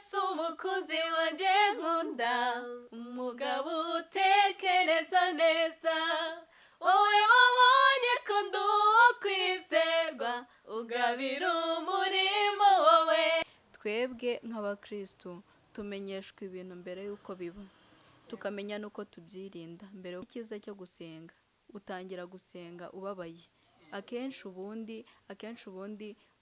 Yesu umukunzi wanjye nkunda, umugabo utekereza neza, wowe wabonye ko ndi uwo kwizerwa, ugabira umurimo wowe. Twebwe nk'abakristo tumenyeshwa ibintu mbere y'uko biba, tukamenya n'uko tubyirinda. Mbere y'icyiza cyo gusenga, utangira gusenga ubabaye. Akenshi ubundi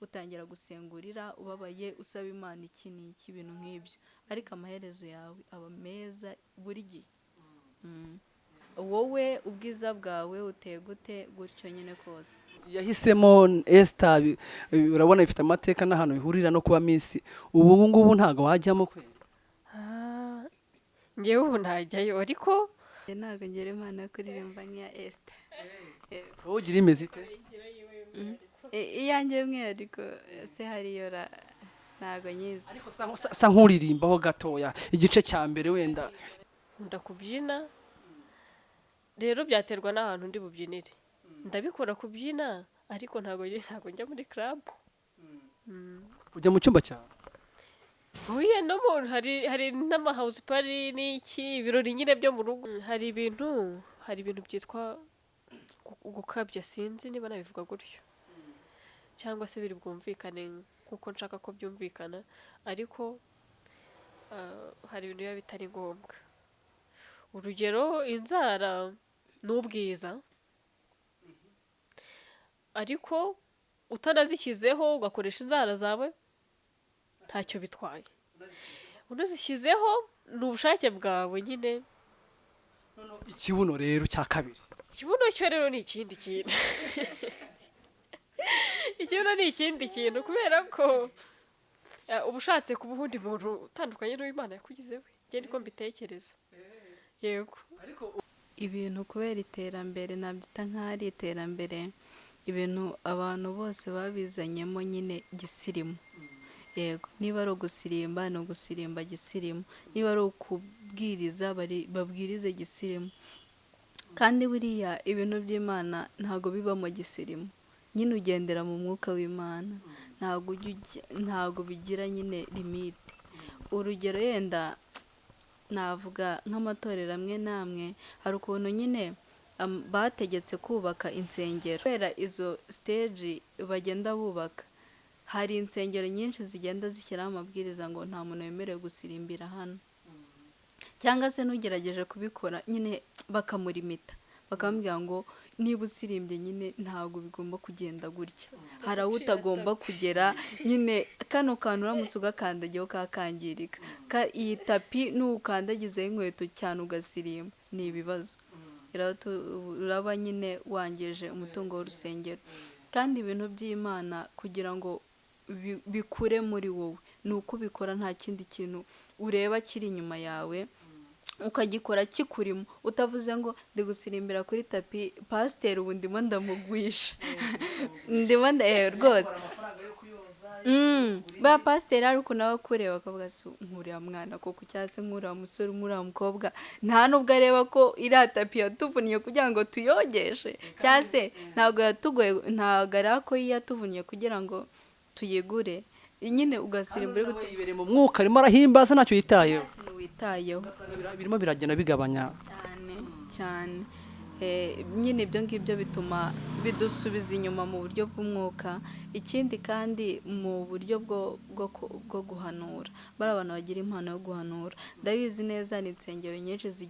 utangira gusengurira ubabaye, usaba Imana iki n'iki, ibintu nk'ibyo, ariko amaherezo yawe aba meza buri gihe. Wowe ubwiza bwawe uteye gute gutyo nyine kose? Yahisemo Esther, urabona ifite amateka n'ahantu bihurira no kuba Miss. Ubu ngubu ntago wajyamo kwe? Ngewe ubu ntajyayo, ariko ntago ngera Imana yo kuririmba nk'iya Esther. Wowe ugira imeze ite? Iyanjye mwe ariko se hariyo ntago nyiza. Ariko sa nkuririmbaho gatoya igice cya mbere wenda. Nkunda kubyina, rero byaterwa n'ahantu ndi bubyinire. Ndabikora kubyina, ariko ntago njya muri club. Ujya mu cyumba cyawe? Huye no hari n'ama house party n'iki ibirori nyine byo mu rugo. Hari ibintu byitwa gukabya, sinzi niba nabivuga gutyo cyangwa se biri bwumvikane nkuko nshaka ko byumvikana, ariko hari ibintu biba bitari ngombwa. Urugero, inzara n'ubwiza, ariko utanazishyizeho ugakoresha inzara zawe ntacyo bitwaye. Unazishyizeho ni ubushake bwawe nyine. Ikibuno rero cya kabiri, ikibuno cyo rero ni ikindi kintu. Ikibuno ni ikindi kintu, kubera ko ubushatse kuba undi muntu utandukanye n'Imana yakugize we. Njye niko mbitekereza. Yego. Ibintu kubera iterambere, nabyita nk'ari iterambere, ibintu abantu bose babizanyemo nyine gisirimu. Yego, niba ari ugusirimba ni ugusirimba gisirimu, niba ari ukubwiriza babwirize gisirimu. Kandi buriya ibintu by'Imana ntago bibamo gisirimu, nyine ugendera mu mwuka w'Imana, ntago bigira nyine limite. Urugero yenda navuga nk'amatorero amwe namwe, hari ukuntu nyine bategetse kubaka insengero. Kubera izo stage bagenda bubaka, hari insengero nyinshi zigenda zishyiraho amabwiriza ngo nta muntu wemerewe gusirimbira hano, cyangwa se n'ugerageje kubikora nyine bakamurimita, bakamubwira ngo niba usirimbye nyine ntabwo bigomba kugenda gutya, hari aho utagomba kugera nyine. Kano kantu uramutse ugakandagiyeho kakangirika, iyi tapi n'ukandagizeho inkweto cyane ugasirimba, ni ibibazo. Uraba nyine wangije umutungo w'urusengero. Kandi ibintu by'Imana kugira ngo bikure muri wowe, ni uko ubikora, nta kindi kintu ureba kiri inyuma yawe, ukagikora kikurimo, utavuze ngo ndi gusirimbira kuri tapi pasiteri ubu ndimo ndamugwisha. Ndimo rwose ba pasiteri ariko nawe kureba bakavuga se nkuriya mwana koko, cyangwa se nkuriya musore, nkuriya mukobwa, nta nubwo areba ko iriya tapi yatuvuniye kugira ngo tuyogeshe, cyangwa se ntabwo areba ko yatuvuniye kugira ngo tuyigure. Nyine ugasirimbura gute mu mwuka, arimo arahimbaza, ntacyo yitayeho. Birimo biragenda bigabanya cyane. Nyine ibyo ngibyo bituma bidusubiza inyuma mu buryo bw'umwuka. Ikindi kandi mu buryo bwo guhanura, bari abantu bagira impano yo guhanura, ndabizi neza ni insengero nyinshi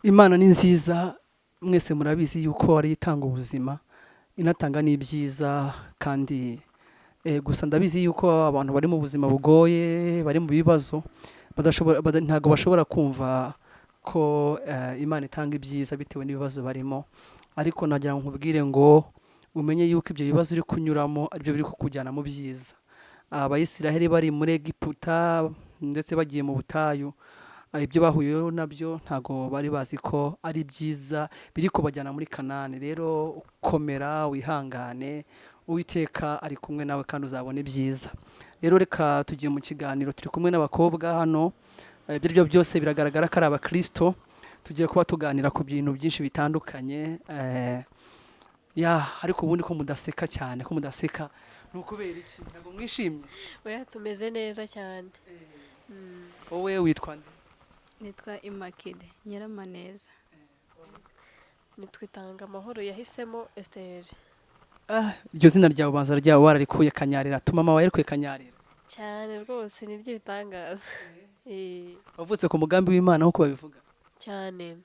Imana ni nziza, mwese murabizi yuko ari itanga ubuzima, inatanga n'ibyiza. Kandi gusa ndabizi yuko abantu bari mu buzima bugoye, bari mu bibazo, ntago bashobora kumva ko Imana itanga ibyiza bitewe n'ibibazo barimo. Ariko nagira ngo nkubwire ngo umenye yuko ibyo bibazo uri kunyuramo aribyo biri kukujyana mu byiza. Abayisiraheli bari muri Egiputa ndetse bagiye mu butayu, ibyo bahuyeho nabyo ntago bari bazi ko ari byiza biri kubajyana muri Kanani. Rero komera, wihangane, Uwiteka ari kumwe nawe kandi uzabona ibyiza. Rero reka tugiye mu kiganiro, turi kumwe n'abakobwa hano, ibyo byose biragaragara ko ari abakristo. tugiye kuba tuganira ku bintu byinshi bitandukanye ariko ubundi ko mudaseka cyane ko mudaseka ni ukubera iki ntabwo mwishimye oya tumeze neza cyane wowe witwa nde nitwa Immaculée Nyiramaneza nitwitanga amahoro yahisemo Esther iryo zina ryawe ubanza ryawe wararikuye kanyarira tuma mama yarikuye kanyarira cyane rwose nibyo bitangaza wavutse ku mugambi w'Imana nkuko babivuga cyane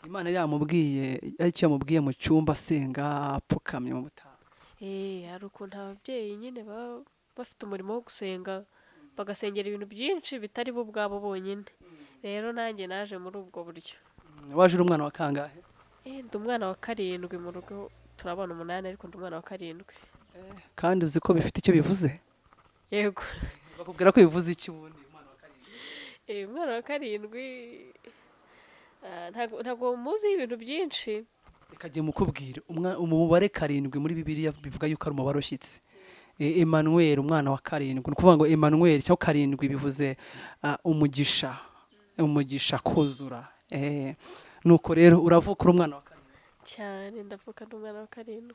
Imana yamubwiye aricyo yamubwiye mu cyumba asenga apfukamye mu butaha hari ukuntu ababyeyi nyine baba bafite umurimo wo gusenga bagasengera ibintu byinshi bitari bo ubwabo bonyine rero nanjye naje muri ubwo buryo waje uri umwana wa kangahe ndi umwana wa 7 mu rugo turabona 8 ariko ndi umwana wa 7 kandi uzi ko bifite icyo bivuze yego bakubwira ko bivuze iki ubundi umwana wa 7 umwana wa 7 ntago muzi ibintu byinshi ikagiye mukubwira umubare 7 muri Bibiliya bivuga yuko ari umubare ushyitse Emmanuel umwana wa 7 ni kuvuga ngo Emmanuel cyangwa 7 bivuze umugisha kuzura nuko rero uravuka uri umwana wa 7 cyane ndavuka ndi umwana wa 7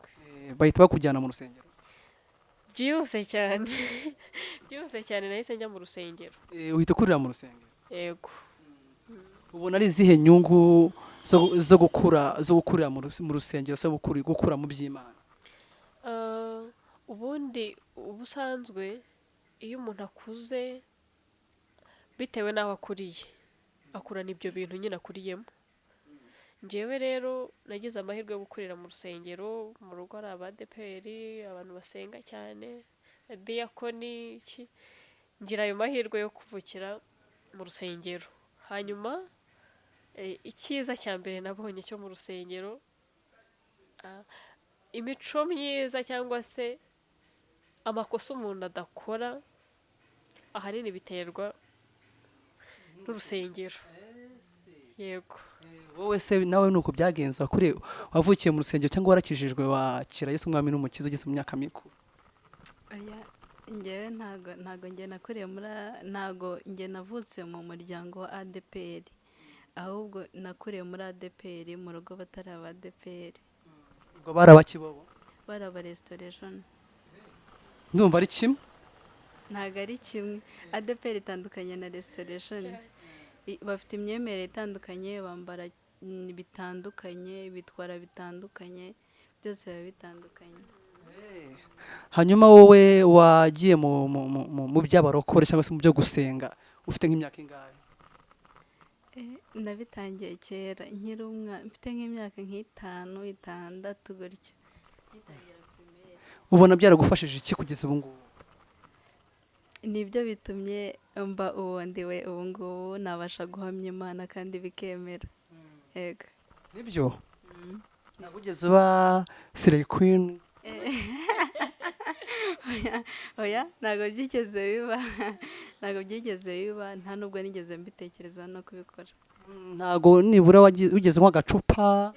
bahita bakujyana mu rusengero byihuse cyane nahise njya mu rusengero uhita ukurira mu rusengero yego ubona ari izihe nyungu zo gukurira mu rusengero zo gukura mu by'Imana ubundi ubusanzwe iyo umuntu akuze bitewe n'aho akuriye akurana ibyo bintu nyine akuriyemo Ngewe rero nagize amahirwe yo gukurira mu rusengero mu rugo ari Abadepr abantu basenga cyane diakoni ngira ayo mahirwe yo kuvukira mu rusengero hanyuma icyiza cya mbere nabonye cyo mu rusengero imico myiza cyangwa se amakosa umuntu adakora ahanini biterwa n'urusengero yego wowe se nawe nuko byagenza kuri wavukiye mu rusengero cyangwa warakijijwe wakira Yesu umwami n'umukiza ugeze mu myaka mikuru ngewe ntago nge nakuriye ntago nge navutse mu muryango wa Adepr ahubwo nakuriye muri Adepr mu rugo batari Abadepr ubwo barabakibobo baraba restoration ndumva ari kimwe ntago ari kimwe Adepr itandukanye na restoration bafite imyemerere itandukanye bambara bitandukanye bitwara bitandukanye byose biba bitandukanye hanyuma wowe wagiye mu by'abarokore cyangwa se mu byo gusenga ufite nk'imyaka ingahe nabitangiye kera nkiri umwana mfite nk'imyaka 5, 6 gutyo ubona byaragufashije iki kugeza ubu ngubu nibyo bitumye mba uwondiwe ubu ngubu nabasha guhamya Imana kandi bikemera yego nibyo ntabwo ugeze uba Slay Queen oya ntabwo byigeze biba nta nubwo nigeze mbitekereza no kubikora ntabwo nibura ugeze nk'agacupa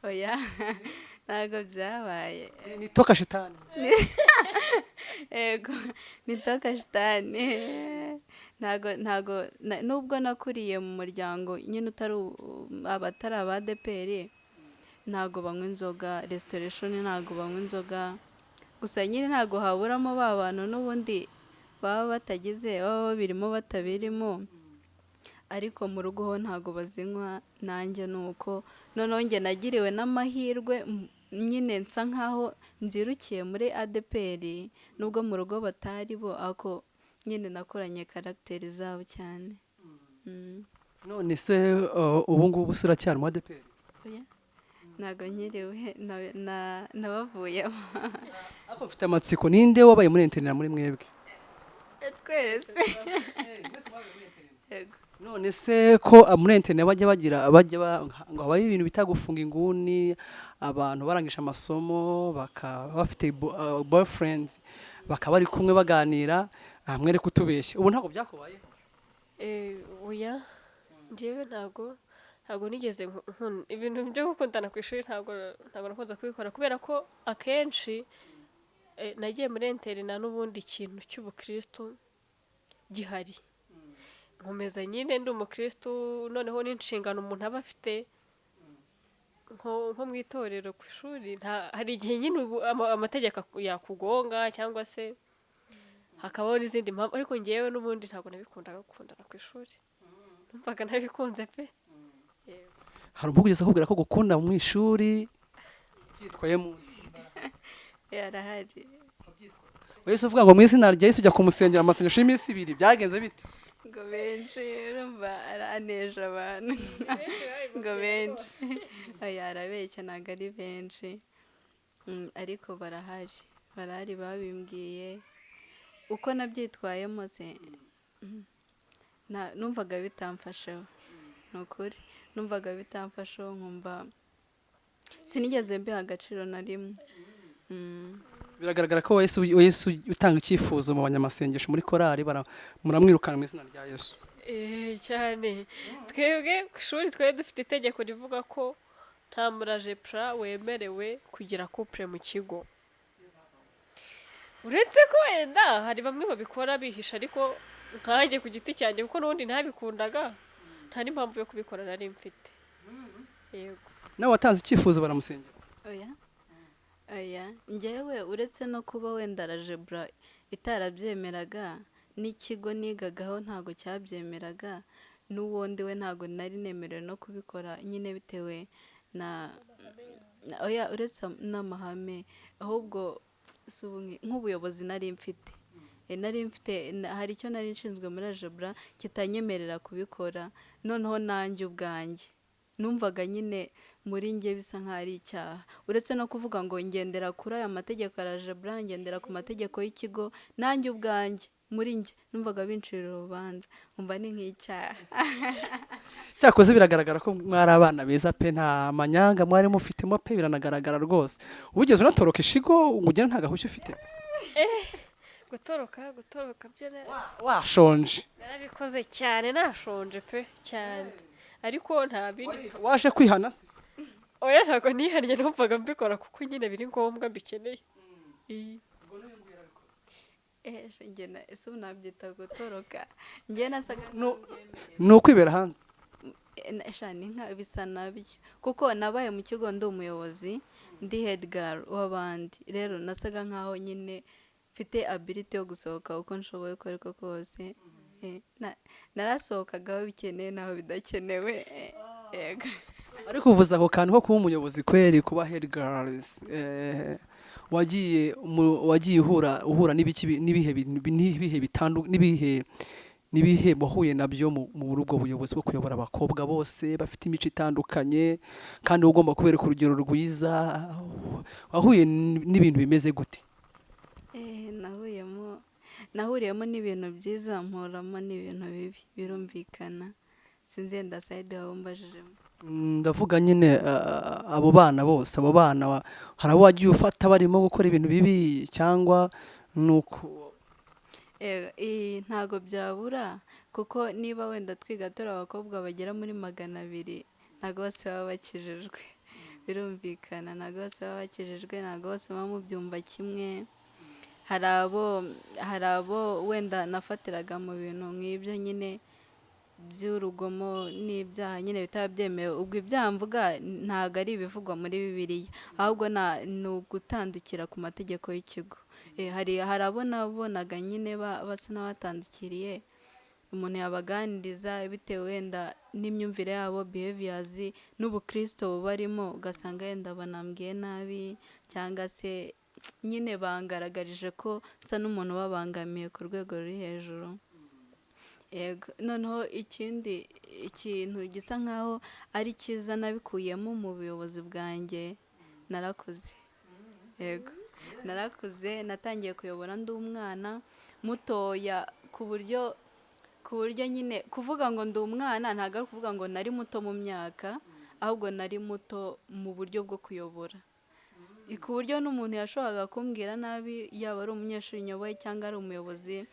oya ntabwo byabaye ni toka shitani yego ni toka shitani ntabwo nubwo nakuriye mu muryango nyine abatari Abadepr ntabwo banywa inzoga restoration ntabwo banywa inzoga gusa nyine ntabwo haburamo ba bantu n'ubundi baba batagize baba babirimo batabirimo ariko mu rugo ho ntabwo bazinywa nanjye nuko noneho nge nagiriwe n'amahirwe nyine nsa nkaho nzirukiye muri Adepr nubwo mu rugo batari bo ako nyine nakoranye karagiteri zabo cyane none se ubu ngubu uracyari mu Adepr ntabwo nkiriwe nabavuyemo ariko mfite amatsiko ninde wabaye muri interinete muri mwebwe twese none se ko muri interinete bajya ngo habaye ibintu bita gufunga inguni abantu barangisha amasomo bakaba bafite boyfriends bakaba bari kumwe baganira mwere kutubeshya ubu ntabwo byakubayeho oya ngewe ntabwo nigeze ibintu byo gukundana ku ishuri ntabwo nakunze kubikora kubera ko akenshi nagiye muri interinete n'ubundi ikintu cy'ubukristo gihari nkomeza nyine ndi umukristo noneho n'inshingano umuntu aba afite nko mu itorero ku ishuri hari igihe nyine amategeko yakugonga cyangwa se hakabaho n'izindi mpamvu ariko ngewe n'ubundi ntabwo nabikundaga gukundana ku ishuri numvaga nabikunze pe. hari ubwo ugeze kubwira ko gukunda mu ishuri byitwayemo yarahari wese uvuga ngo mu izina rya Yesu ujya kumusengera amasengesho y'iminsi 2 byagenze bite? ngo benshi urumva araneje abantu ngo benshi yarabeshya ntabwo ari benshi ariko barahari babimbwiye uko nabyitwayemo se numvaga bitamfasheho ni ukuri numvaga bitamfasheho nkumva sinigeze mbiha agaciro na rimwe. Biragaragara ko Yesu utanga icyifuzo mu banyamasengesho muri korali muramwirukana mu izina rya Yesu. Cyane twebwe ku ishuri twari dufite itegeko rivuga ko nta murajepra wemerewe kugira couple mu kigo, uretse ko wenda hari bamwe babikora bihisha ariko nkanjye ku giti cyanjye kuko n'ubundi ntabikundaga nta n'impamvu yo kubikora nari mfite. Yego nawe watanze icyifuzo baramusengera? Oya ngewe uretse no kuba wenda rajebra itarabyemeraga n'ikigo nigagaho ntago cyabyemeraga n'uwundi we ntago nari nemerewe no kubikora nyine bitewe na uretse n'amahame ahubwo nk'ubuyobozi nari mfite hari icyo nari nshinzwe muri rajebra kitanyemerera kubikora noneho nanjye ubwanjye numvaga nyine muri nge bisa nk'ari icyaha uretse no kuvuga ngo ngendera kuri aya mategeko arajebra ngendera ku mategeko y'ikigo nanjye ubwanjye muri nge numvaga bincira urubanza umva ni nk'icyaha. Cyakoze biragaragara ko mwari abana beza pe nta manyanga mwari mufitemo pe biranagaragara rwose. Ubugeze unatoroka ishigo ugera nta gahushye ufite? Gutoroka byo washonje? narabikoze cyane nashonje pe cyane ariko nta bindi. Waje kwihana se? Oya ntabwo nihannye numvaga mbikora kuko nyine biri ngombwa mbikeneye. Njye ese unabyita gutoroka njye nasaga ni ukwibera hanze ni nka bisa nabyo kuko nabaye mu kigo ndi umuyobozi ndi head girl w'abandi rero nasaga nkaho nyine mfite ability yo gusohoka uko nshoboye uko ariko kose narasohokagaho bikeneye naho bidakenewe. Yego ariko uvuze ako kantu ko kuba umuyobozi kweri kuba head girls wagiye uhura n'ibihe wahuye nabyo mu rugo buyobozi bwo kuyobora abakobwa bose bafite imico itandukanye kandi ugomba kubereka urugero rwiza wahuye n'ibintu bimeze gute? nahuriyemo n'ibintu byiza mpuramo n'ibintu bibi birumvikana sinzi yenda side aho mbajijemo. Ndavuga nyine abo bana bose hari abo wagiye ufata barimo gukora ibintu bibi cyangwa nuko? Ntago byabura kuko niba wenda twiga turi abakobwa bagera muri 200 ntago bose baba bakijijwe birumvikana ntago bose baba bakijijwe ntago bose baba mu byumba kimwe. hari abo wenda nafatiraga mu bintu nk'ibyo nyine by'urugomo n'ibyaha nyine bitaba byemewe ubwo ibyaha mvuga ntago ari ibivugwa muri Bibiliya ahubwo ni ugutandukira ku mategeko y'ikigo. hari abo nabonaga nyine basa n'abatandukiriye umuntu yabaganiriza bitewe wenda n'imyumvire yabo behaviors n'ubukristo barimo ugasanga yenda banambwiye nabi cyangwa se nyine bangaragarije ko nsa n'umuntu babangamiye ku rwego ruri hejuru. Noneho ikintu gisa nkaho ari cyiza nabikuyemo mu buyobozi bwanjye narakuze. Narakuze natangiye kuyobora ndi umwana mutoya ku buryo nyine kuvuga ngo ndi umwana ntago ari kuvuga ngo nari muto mu myaka ahubwo nari muto mu buryo bwo kuyobora ku buryo n'umuntu yashoboraga kumbwira nabi yaba ari umunyeshuri nyoboye cyangwa ari umuyobozi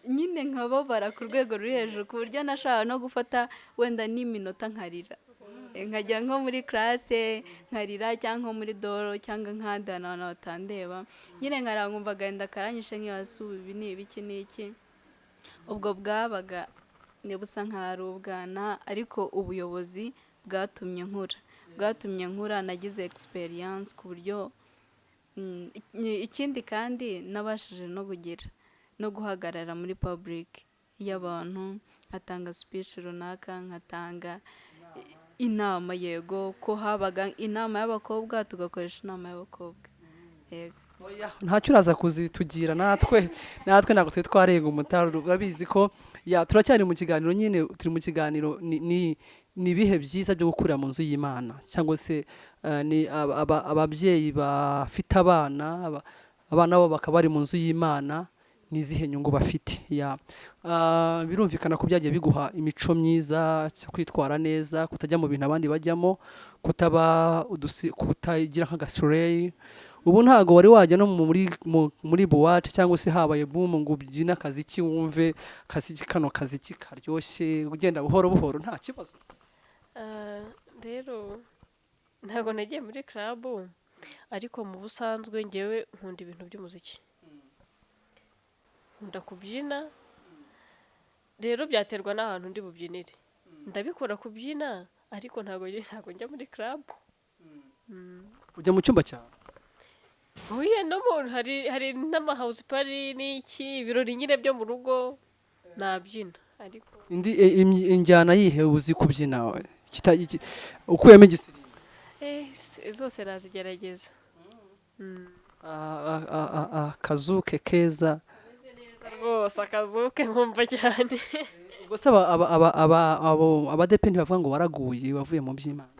nyine nkababara ku rwego ruri hejuru ku buryo nashaka no gufata wenda n'iminota nkarira nkajya nko muri classe nkarira cyangwa muri doro cyangwa nk'ahandi hantu batandeba nyine nkarangumva agahinda karanyishe nk'iyasubi ibi ni ibiki n'iki ubwo bwabaga busa nkaho ari ubwana ariko ubuyobozi bwatumye nkura nagize experience ku buryo ikindi kandi nabashije no guhagarara muri public y'abantu nkatanga speech runaka nkatanga inama yego ko habaga inama y'abakobwa tugakoresha inama y'abakobwa yego ntacyo uraza kuzitugira natwe ntabwo turi twarenga umutaro urabizi ko turacyari mu kiganiro nyine turi mu kiganiro ni ibihe byiza byo gukurira mu nzu y'Imana cyangwa se ni ababyeyi bafite abana bo bakaba bari mu nzu y'Imana nizihe nyungu bafite birumvikana ko byagiye biguha imico myiza kwitwara neza kutajya mu bintu abandi bajyamo kutagira nk'agasureyi ubu ntago wari wajya no muri buwate cyangwa se habaye boom ngo ubyine akaziki wumve kano kaziki karyoshye ugenda buhoro buhoro nta kibazo rero ntago nagiye muri club ariko mu busanzwe ngewe nkunda ibintu by'umuziki nkunda kubyina rero byaterwa n'ahantu ndi bubyinire ndabikora kubyina ariko ntago njya muri club ujya mu cyumba cyawe no muntu hari n'amahouse party n'iki ibirori nyine byo mu rugo nabyina ariko injyana yihe uzi kubyina ukuyemo igisirimba zose nazigerageza akazuke keza rwose akazuke nkumva cyane ubwo se Adepr bavuga ngo waraguye wavuye mu by'Imana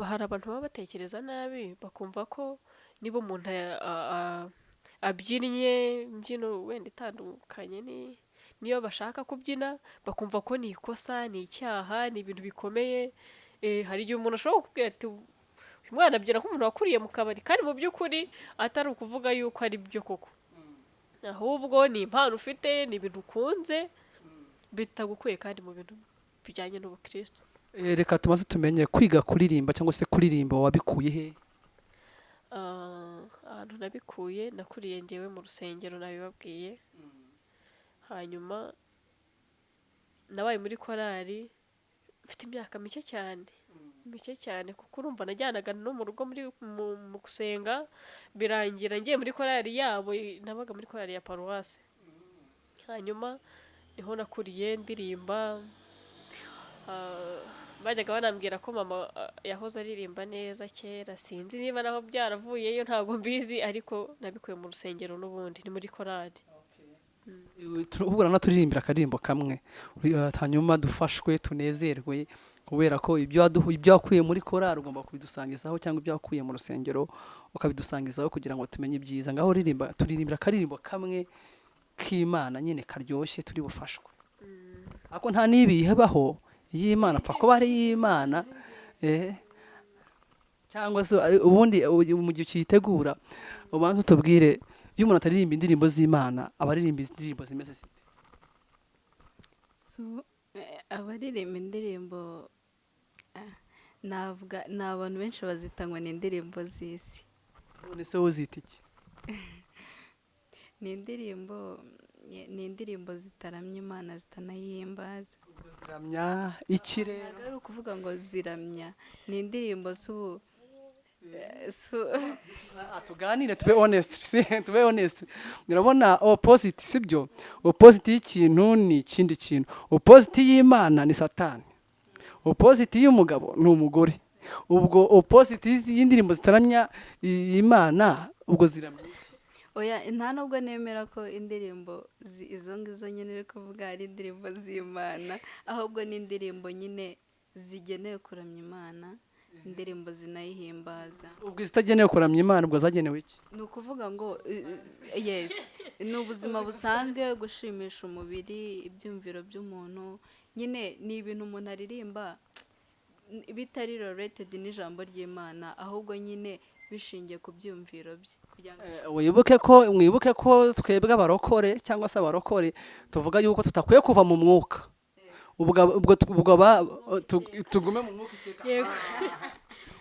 hari abantu baba batekereza nabi bakumva ko niba umuntu abyinnye imbyino wenda itandukanye niyo bashaka kubyina bakumva ko ni ikosa ni icyaha ni ibintu bikomeye hari igihe umuntu ashobora kukubwira ati uyu mwana abyina nk'umuntu wakuriye mu kabari kandi mu by'ukuri atari ukuvuga yuko ari byo koko ahubwo ni impano ufite ni ibintu ukunze bitagukuye kandi mu bintu bijyanye n'ubukristo reka tumaze tumenye kwiga kuririmba cyangwa se kuririmba wabikuye he ahantu nabikuye nakuriye ngewe mu rusengero nabibabwiye hanyuma nabaye muri korali mfite imyaka mike cyane kuko urumva najyanaga no mu rugo mu gusenga birangira ngiye muri korali yabo nabaga muri korali ya paruwasi hanyuma niho nakuriye ndirimba bajyaga banambwira ko mama yahoze aririmba neza kera sinzi niba naho byaravuyeyo ntabwo mbizi ariko nabikuye mu rusengero n'ubundi ni muri korali turahura na turirimbira akaririmbo kamwe hanyuma dufashwe tunezerwe kubera ko ibyo wakuye muri korali ugomba kubidusangizaho cyangwa ibyo wakuye mu rusengero ukabidusangizaho kugira ngo tumenye ibyiza ngaho turirimbira akaririmbo kamwe k'Imana nyine karyoshye turi bufashwe ariko nta n'ibihe baho y'Imana apfa kuba ari y'Imana cyangwa se ubundi mu gihe ukiyitegura ubanza utubwire iyo umuntu ataririmba indirimbo z'Imana abaririmba indirimbo zimeze zite abaririmba indirimbo navuga ni abantu benshi bazita ngo ni indirimbo z'isi none se wowe uzita iki ni indirimbo zitaramya Imana zitanayihimbaza ziramya iki rero ntabwo ari ukuvuga ngo ziramya ni indirimbo tuganire tube honest urabona opposite sibyo opposite y'ikintu ni ikindi kintu opposite y'Imana ni Satani opposite y'umugabo ni umugore ubwo opposite y'indirimbo zitaramya Imana ubwo ziramya oya nta nubwo nemera ko indirimbo izo ngizo nyine uri kuvuga ari indirimbo z'Imana ahubwo ni indirimbo nyine zigenewe kuramya Imana indirimbo zinayihimbaza ubwo izitagenewe kuramya Imana ubwo zagenewe iki ni ukuvuga ngo yes ni ubuzima busanzwe gushimisha umubiri ibyumviro by'umuntu nyine ni ibintu umuntu aririmba bitari related n'ijambo ry'Imana ahubwo nyine bishingiye ku byumviro bye mwibuke ko twebwe abarokore cyangwa se abarokore tuvuga yuko tutakwiye kuva mu mwuka ubwo tugume mu mwuka iteka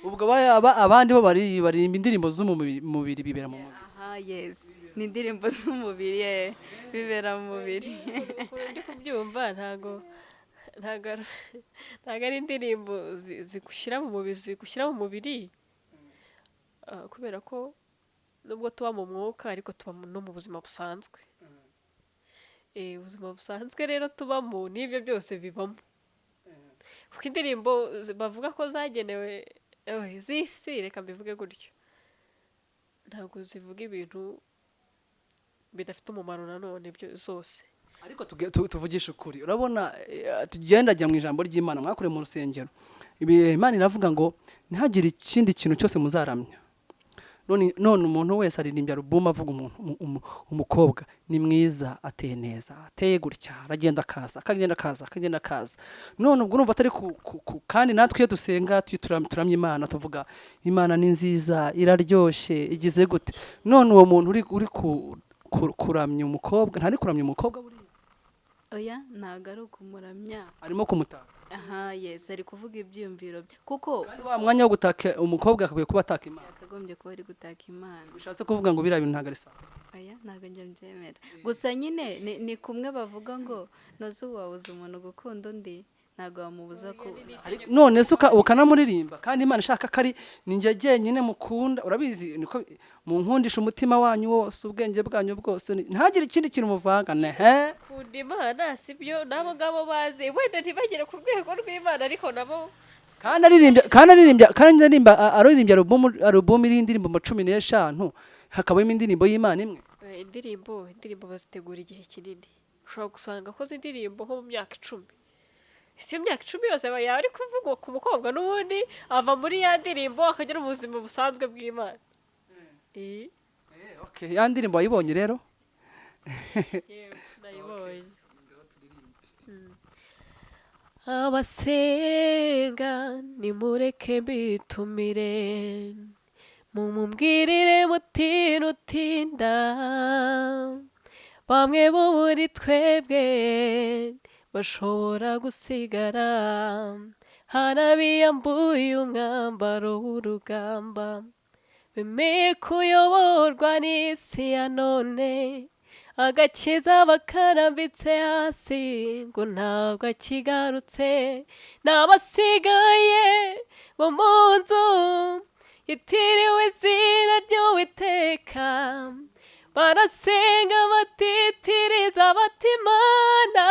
ubwo abandi bo barimba indirimbo z'umubiri bibera mu mubiri yes ni indirimbo z'umubiri bibera mu mubiri ndi kubyumva ntago ari indirimbo zigushyira mu mubiri kubera ko nubwo tuba mu mwuka ariko tuba no mu buzima busanzwe. Ubuzima busanzwe rero tubamo n'ibyo byose bibamo, kuko indirimbo bavuga ko zagenewe z'isi, reka mbivuge gutyo, ntabwo zivuga ibintu bidafite umumaro nanone byo zose. Ariko tuvugisha ukuri, urabona tugendajya mu ijambo ry'Imana mwakure mu rusengero, Imana iravuga ngo ntihagire ikindi kintu cyose muzaramya. None umuntu wese aririmbya album avuga umukobwa ni mwiza, ateye neza, ateye gutya, aragenda akaza. None ubwo urumva atari kandi natwe iyo dusenga turamya Imana, tuvuga Imana ni nziza, iraryoshye, igize gute. None uwo muntu uri kuramya umukobwa, ntari kuramya umukobwa buriya? Oya, ntago ari ukumuramya, arimo kumutaka. Yes, ari kuvuga ibyiyumviro bye, kuko kandi wa mwanya wo gutaka umukobwa akwiye kuba ataka Imana, akagombye kuba ari gutaka Imana. bishatse kuvuga ngo biriya bintu ntago ari sawa. Oya, ntago njya mbyemera. Gusa nyine ni kumwe bavuga ngo noze wabuza umuntu gukunda undi, ntago wamubuza ko. None se ukanamuririmba kandi Imana ishaka kari ninjye jyenyine mukunda, urabizi niko munkundisha umutima wanyu wose, ubwenge bwanyu bwose, ntagire ikindi kintu muvanga. Kunda Imana sibyo nabo ngabo bazi, wenda ntibagere ku rwego rw'Imana, ariko nabo kandi aririmbya album iri indirimbo 15, hakabamo indirimbo y'Imana imwe. indirimbo bazitegura igihe kinini, ushobora gusanga akoze indirimbo nko mu myaka 10. Isi myaka 10 yose yaba ari kuvuga ku mukobwa, n'ubundi ava muri ya ndirimbo akagera mu buzima busanzwe bw'Imana. Okay, ya ndirimbo wayibonye rero? Nayibonye. Abasenga nimureke bitumire, mumumbwirire mutinutinda, bamwe bo muri twebwe bashobora gusigara harabiyambuye umwambaro w'urugamba, bemeye kuyoborwa n'isi ya none, agakiza bakarambitse hasi ngo ntabwo akigarutse. N'abasigaye bo mu nzu yitiriwe izina ry'Uwiteka, barasenga batitiriza bati Mana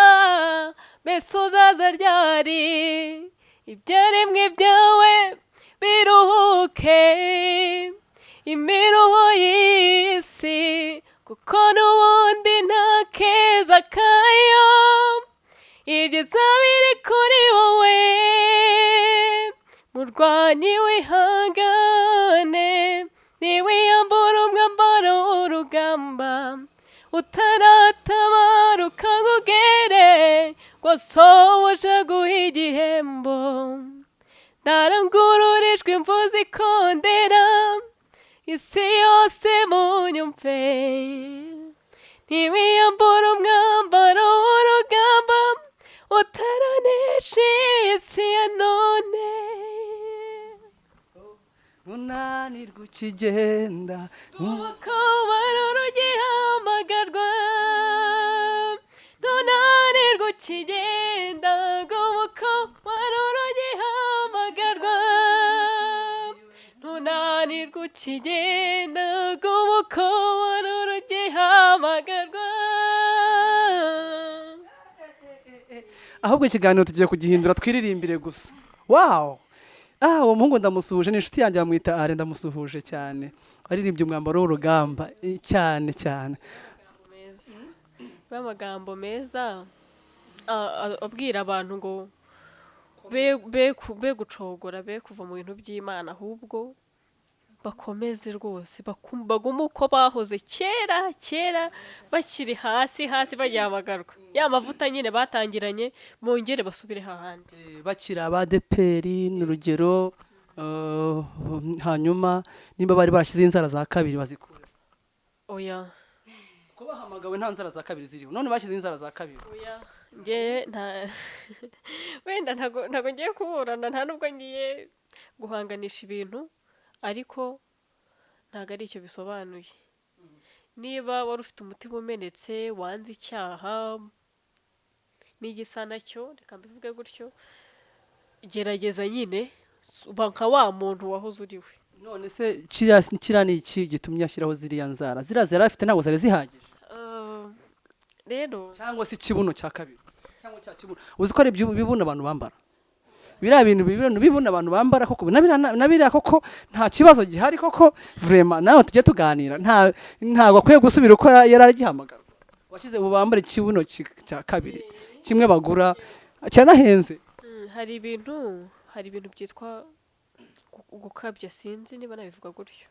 mbese uzaza ryari, ibyaremwe byawe biruhuke imiruho y'isi, kuko n'ubundi nta keza kayo, ibyiza biri kuri wowe murwanyi wihangane, niwiyambura umwambaro w'urugamba, utaratabaruka ngo ugere rwose guha igihembo. Ndarangururijwe imvuzi ikondera, isi yose munyumve, niwiyambura umwambaro w'urugamba, utaranesha isi ya none. Ntunanirwe ukigenda, uko wari urugihamagarwa, ntunanirwe ukigenda, uko wari urugihamagarwa, ntunanirwe ukigenda, uko wari urugihamagarwa. ahubwo ikiganiro tugiye kugihindura twiririmbire gusa. Wow! Uwo muhungu ndamusuhuje, ni inshuti yanjye bamwita Are, ndamusuhuje cyane, aririmbye umwambaro w'urugamba cyane. Amagambo meza abwira abantu ngo be gucogora, be kuva mu bintu by'Imana, ahubwo bakomeze rwose, bagume uko bahoze kera bakiri hasi baryamagarwa, ya mavuta nyine batangiranye bongere basubire hahandi. Bakiri Adepr n'urugero, hanyuma nimba bari bashyize inzara za kabiri bazikura. Oya, ko bahamagawe nta nzara za kabiri ziriho, none bashyize inzara za kabiri. Oya, nge wenda ntago ngiye kuburana, nta nubwo ngiye guhanganisha ibintu, ariko ntago ari icyo bisobanuye. Niba wari ufite umutima umenetse, wanze icyaha, n'igisa nacyo reka mbivuge gutyo gerageza nyine uba nka wa muntu wahoze uri we. none se kiriya ni iki gitumye ashyiraho ziriya nzara ziriya afite ntabwo zari zihagije rero cyangwa se ikibuno cya kabiri cyangwa cya kibuno uzi ko ari ibibuno abantu bambara biriya bintu bibuno abantu bambara koko nabiriya koko nta kibazo gihari koko vraiment nawe tujye tuganira ntabwo akwiye gusubira uko yari agihamagara washyize ubu bambara ikibuno cya kabiri kimwe bagura cyanahenze. hari ibintu byitwa gukabya sinzi niba nabivuga gutyo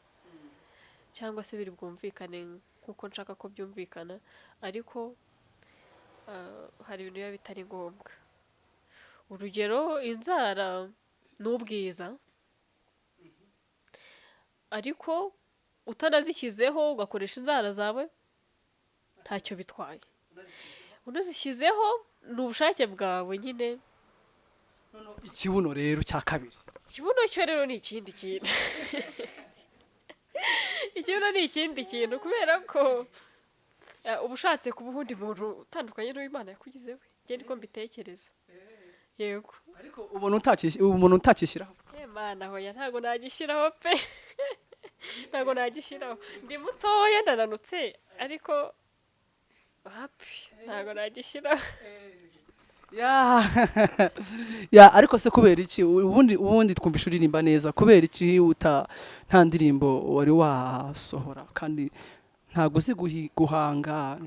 cyangwa se biri bwumvikane nkuko nshaka ko byumvikana ariko hari ibintu biba bitari ngombwa. Urugero inzara n'ubwiza ariko utanazishyizeho ugakoresha inzara zawe ntacyo bitwaye. Unazishyizeho ni ubushake bwawe nyine. Ikibuno rero cya kabiri ikibuno cyo rero ni ikindi kintu ikibuno ni ikindi kintu kubera ko ubushatse kuba ubundi muntu utandukanye n'Imana yakugize we njye niko mbitekereza. Yego ariko umuntu utakishyiraho Imana hoya ntago nagishyiraho pe ntago nagishyiraho ndi mutoya ndananutse ariko happy ntago nagishyiraho ya ariko se kubera iki ubundi twumva ishuri rimba neza kubera iki nta ndirimbo wari wasohora kandi ntago uzi guhanga.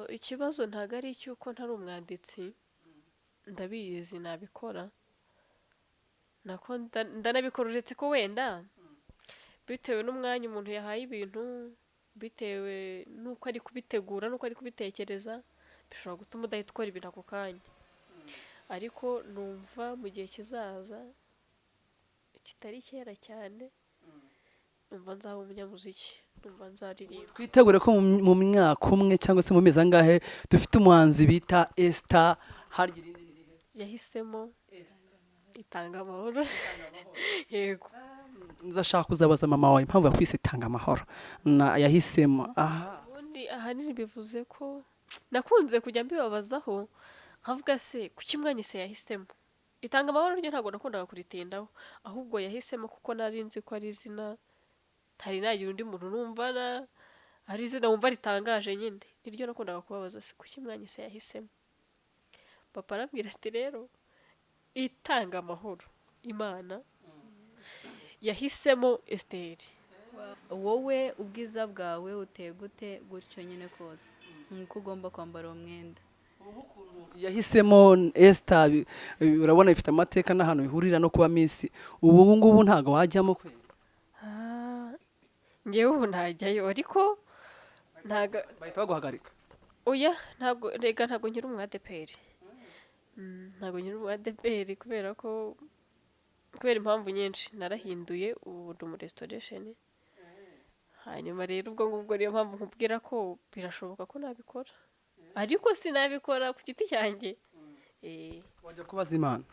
Ikibazo ntago ari icyuko ntari umwanditsi ndabizi nabikora ndanabikora uretse ko wenda bitewe n'umwanya umuntu yahaye ibintu bitewe n'uko ari kubitegura n'uko ari kubitekereza bishobora gutuma udahita ukora ibintu ako kanya ariko numva mu gihe kizaza kitari kera cyane numva nzaba umunyamuziki numva nzaririmba. Twitegure ko mu myaka umwe cyangwa se mu mezi angahe dufite umuhanzi bita Esther harya irindi yahisemo itanga amahoro. Yego nzashaka kuzabaza mama wawe impamvu yakwise itanga amahoro yahisemo ubundi ahanini bivuze ko nakunze kujya mbibabazaho nkavuga se kuki mwanyise yahisemo itanga amahoro ryo ntabwo nakundaga kuritindaho ahubwo yahisemo kuko nari nzi ko ari izina ntari nagira undi muntu numva ari izina wumva ritangaje nyine niryo nakundaga kubabaza se kuki mwanyise yahisemo. Papa arambwira ati rero itanga amahoro Imana yahisemo Esther. wowe ubwiza bwawe uteye gute gutyo nyine kose nkuko ugomba kwambara umwenda yahisemo Esther urabona ifite amateka n'ahantu bihurira no kuba Miss ubu ngubu ntago wajyamo kwe ngewe ubu ntajyayo ariko ntago bahita baguhagarika oya ntago rega ntago nkiri umu Adepr ntago nkiri umu Adepr kubera impamvu nyinshi narahinduye ubu ndi mu restoration hanyuma rero ubwo ngubwo niyo mpamvu nkubwira ko birashoboka ko nabikora ariko sinabikora ku giti cyanjye wajya kubaza Imana.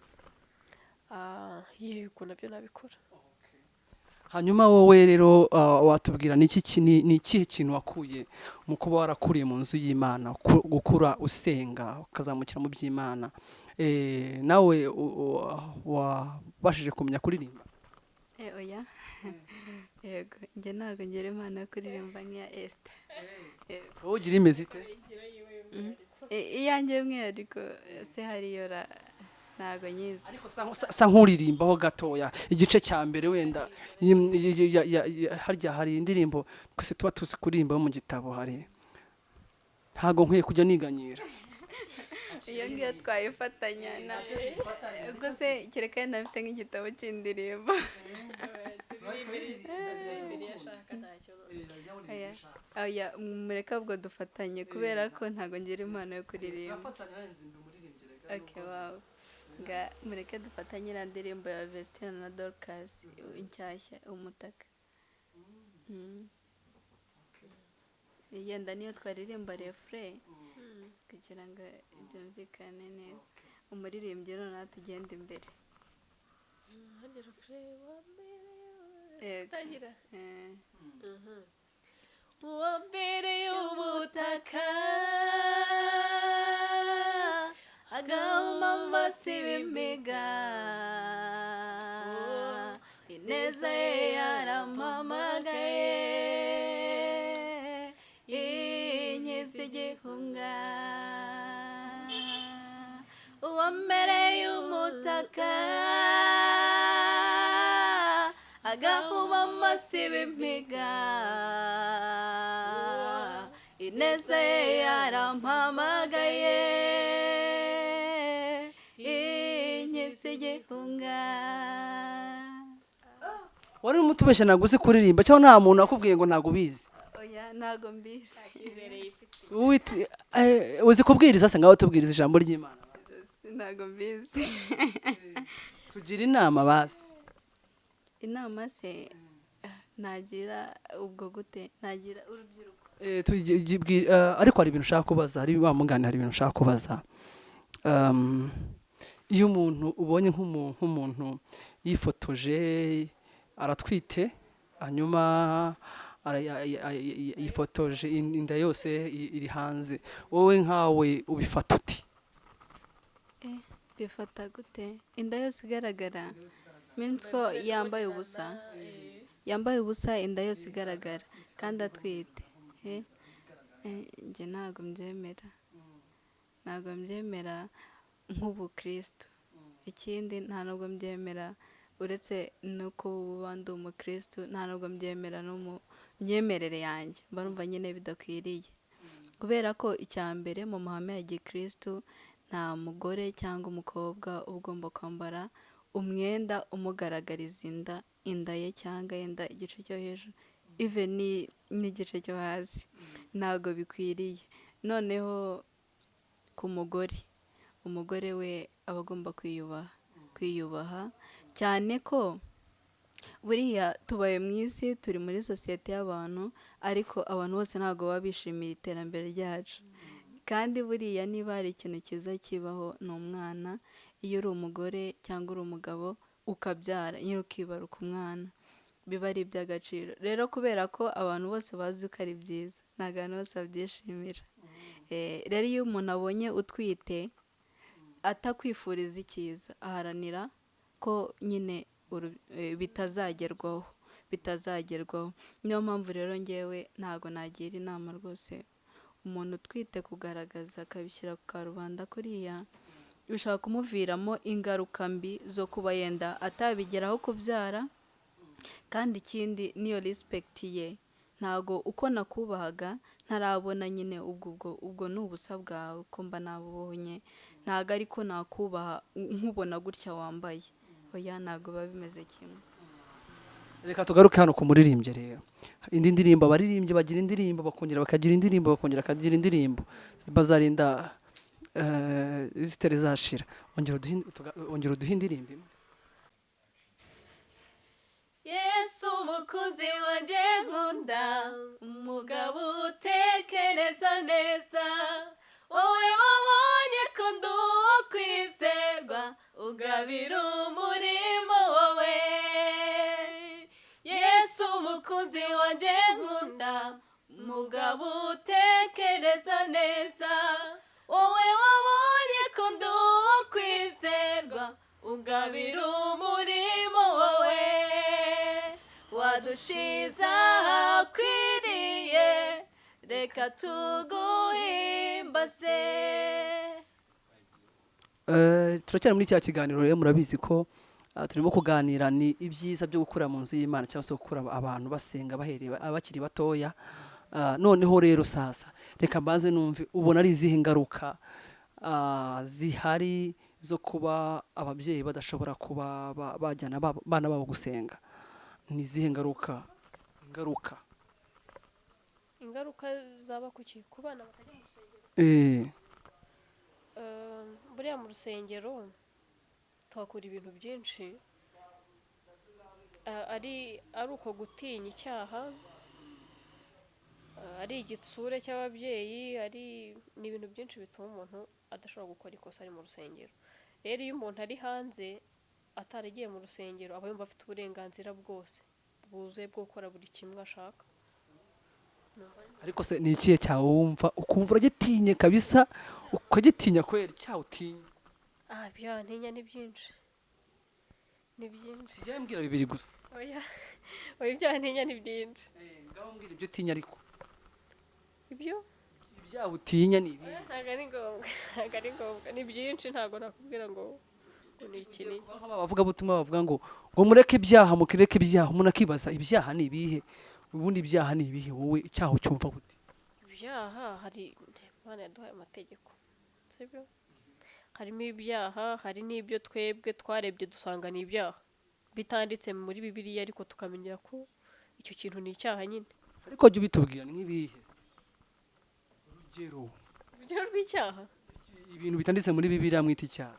Yego nabyo nabikora. Hanyuma wowe rero watubwira ni ikihe kintu wakuye mu kuba warakuriye mu nzu y'Imana gukura usenga ukazamukira mu by'Imana nawe wabashije kumenya kuririmba? Oya yego njye ntabwo ngera Imana yo kuririmba nk'iya Esther. Wowe ugira imeze ite? Iyanjye umwihariko se hariyo ntago nyiza ariko sa nkuririmbaho gatoya igice cya mbere wenda harya hari indirimbo twese tuba tuzi kuririmba mu gitabo hari ntago nkwiye kujya niganyira iyo ngiyo twayifatanya ubwo se kereka nafite nk'igitabo cy'indirimbo mureka ubwo dufatanye kubera ko ntago ngira impano yo kuririmba. Okay, wow. Mureke dufatanye na ndirimbo ya Vestina na Dorcas inshyashya umutaka. Yenda niyo twaririmba refrain kugira ngo byumvikane neza umuririmbyi none tugenda imbere. Uwa mbere y'ubutaka agahuma siba imiga ineza ye yarampamagaye inkiza igihunga uwambereye umutaka agahuma siba imiga ineza ye yarampamagaye inkiza igihunga. wari umutubesha ntabwo uzi kuririmba cyangwa nta muntu akubwiye ngo ntabwo ubizi? Oya ntago mbizi. uzi kubwiriza se ngaho tubwiriza ijambo ry'Imana? Ntago mbizi. tugira inama basi. Inama se nagira ubwo gute? Nagira urubyiruko. ariko hari ibintu ushaka kubaza, hari bamugana, hari ibintu ushaka kubaza. Iyo umuntu ubonye nk'umuntu yifotoje aratwite hanyuma yifotoje inda yose iri hanze, wowe nkawe ubifata uti? Bifata gute? Inda yose igaragara means ko yambaye ubusa, yambaye ubusa, inda yose igaragara kandi atwite. Njye ntabwo mbyemera, ntabwo mbyemera nk'ubukristo. Ikindi nta nubwo mbyemera uretse nuko uba ndi umukristo, nta nubwo mbyemera no mu myemerere yanjye, mbarumva nyine bidakwiriye, kubera ko icya mbere mu mahame ya gikristo nta mugore cyangwa umukobwa uba ugomba kwambara umwenda umugaragariza inda ye cyangwa yenda igice cyo hejuru even n'igice cyo hasi, ntabwo bikwiriye. Noneho ku umugore we aba agomba kwiyubaha cyane ko buriya tubaye mu isi, turi muri sosiyete y'abantu, ariko abantu bose ntabwo baba bishimiye iterambere ryacu. Kandi buriya niba hari ikintu cyiza kibaho ni umwana. Iyo uri umugore cyangwa uri umugabo ukabyara, nyine ukibaruka umwana, biba ari iby'agaciro. Rero kubera ko abantu bose bazi ko ari byiza, ntabwo abantu bose babyishimira. Rero iyo umuntu abonye utwite atakwifuriza icyiza, aharanira ko nyine bitazagerwaho. Niyo mpamvu rero ngewe ntabwo nagira inama rwose umuntu utwite kugaragaza akabishyira ku karubanda kuriya, bishobora kumuviramo ingaruka mbi zo kuba yenda atabigeraho kubyara. Kandi ikindi niyo respect ye, ntago uko nakubahaga ntarabona nyine ubwo ni ubusa bwawe ko mba nabubonye, ntago ariko nakubaha nkubona gutya wambaye. Oya, ntago biba bimeze kimwe. Reka tugaruke hano ku muririmbyi rero. Indi ndirimbo abaririmbyi bagira indirimbo bakongera bakagira indirimbo bakongera bakagira indirimbo, bazarinda zitari zashira. Ongera uduhe indirimbo imwe. Yesu umukunzi wanjye nkunda, umugabo utekereza neza, wowe wabonye ko ndi uwo kwizerwa, ugabira umurimo wowe. Yesu umukunzi wanjye nkunda, umugabo utekereza neza, wowe wabonye ko ndi uwo kwizerwa, ugabira umurimo wowe. Wadushize ahakwiriye, reka tuguhimbaze. Turacyari muri cya kiganiro rero, murabizi ko turimo kuganira ni ibyiza byo gukura mu nzu y'Imana cyangwa se gukura abantu basenga bakiri batoya. Noneho rero sasa reka mbaze numve, ubona ari izihe ngaruka zihari zo kuba ababyeyi badashobora kuba bajyana abana babo gusenga? Ni izihe ngaruka zaba ku bana batajya mu rusengero? Buriya mu rusengero tuhakura ibintu byinshi, ari uko gutinya icyaha, ari igitsure cy'ababyeyi, ni ibintu byinshi bituma umuntu adashobora gukora ikosa ari mu rusengero. Rero iyo umuntu ari hanze ataragiye mu rusengero, aba yumva afite uburenganzira bwose bwuzuye bwo gukora buri kimwe ashaka. Ariko se ni ikihe cyawe wumva ukumva uragitinye kabisa, ukagitinya kwera icyaha utinya? ibyaha ntinya ni byinshi. Ni byinshi. Njye mbwira bibiri gusa. Oya ibyaha ntinya ni byinshi. Ngaho mbwira ibyo utinya ariko. Ibyo? Ibyaha utinya ni ibi. Ntabwo ari ngombwa. Ni byinshi ntabwo nakubwira ngo ni iki ni. Bavuga butumwa bavuga ngo mureke ibyaha mukireke ibyaha. Umuntu akibaza ibyaha ni ibihe? Ubundi ibyaha ni ibihe? Wowe icyaha ucyumva gute? Ibyaha hari Imana yaduhaye amategeko. Sibyo? Harimo ibyaha, hari n'ibyo twebwe twarebye dusanga ni ibyaha. Bitanditse muri Bibiliya ariko tukamenya ko icyo kintu ni icyaha nyine. Ariko jya ubitubwira nk'ibihe? Urugero rw'icyaha. Ibintu bitanditse muri Bibiliya mwita icyaha.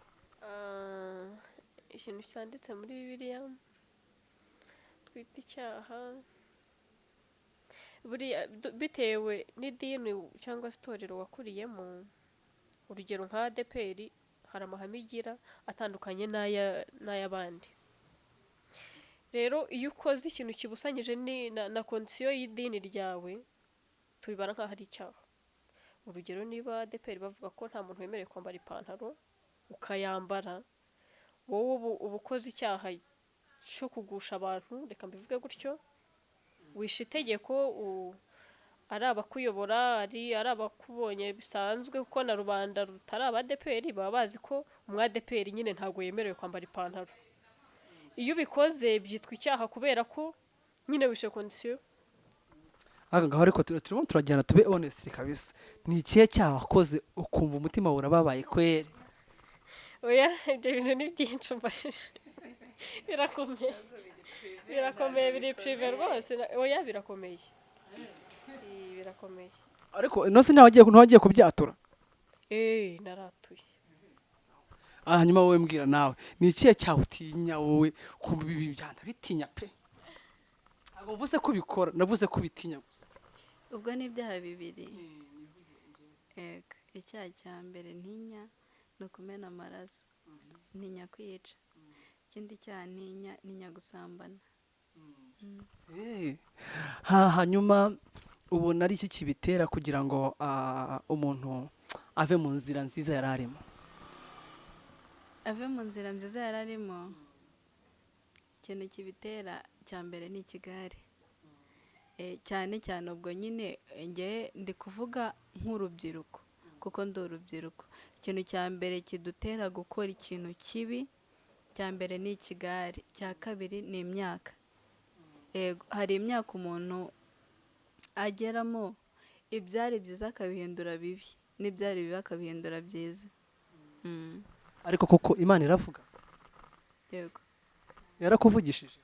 Ikintu cyanditse muri Bibiliya twita icyaha. Buriya bitewe n'idini cyangwa se itorero wakuriyemo. Urugero nka Adepr hari amahame igira atandukanye n'ay'abandi. Rero iyo ukoze ikintu kibusanyije na kondisiyo y'idini ryawe tubibara nk'aho ari icyaha. Urugero niba Adepr bavuga ko nta muntu wemerewe kwambara ipantaro ukayambara, wowe uba ukoze icyaha cyo kugusha abantu, reka mbivuge gutyo, wishe itegeko, ari abakuyobora, ari abakubonye bisanzwe kuko na rubanda rutari abadeperi baba bazi ko umwadeperi nyine ntabwo yemerewe kwambara ipantaro. Iyo ubikoze byitwa icyaha kubera ko nyine wishe kondisiyo. Ngaho ariko turimo turajyana tube honest kabisa. Ni ikihe cyaha wakoze ukumva umutima urababaye kwere? Oya ibyo bintu ni byinshi mbashije. Birakomeye biri prive rwose. Oya birakomeye. Birakomeye. Ariko nose ntawagiye kubyatura? Naratuye. Hanyuma wowe mbwira nawe ni ikihe cyaha utinya wowe kumva ibi byanda bitinya pe? Ntabwo mvuze ko ubikora, navuze ko ubitinya gusa. Ubwo ni ibyaha bibiri. Icyaha cya mbere ntinya ni ukumena amaraso. Ntinya kwica. Ikindi cyaha ntinya gusambana. Hanyuma ubona ari iki kibitera kugira ngo umuntu ave mu nzira nziza yari arimo? Ave mu nzira nziza yari arimo, ikintu kibitera cya mbere ni ikigare. Cyane cyane ubwo nyine ngewe ndi kuvuga nk'urubyiruko kuko ndi urubyiruko. Ikintu cya mbere kidutera gukora ikintu kibi cya mbere ni ikigare, cya kabiri ni imyaka. Hari imyaka umuntu ageramo ibyari byiza akabihindura bibi, n'ibyari bibi akabihindura byiza. Ariko koko Imana iravuga? Yego. Yarakuvugishije?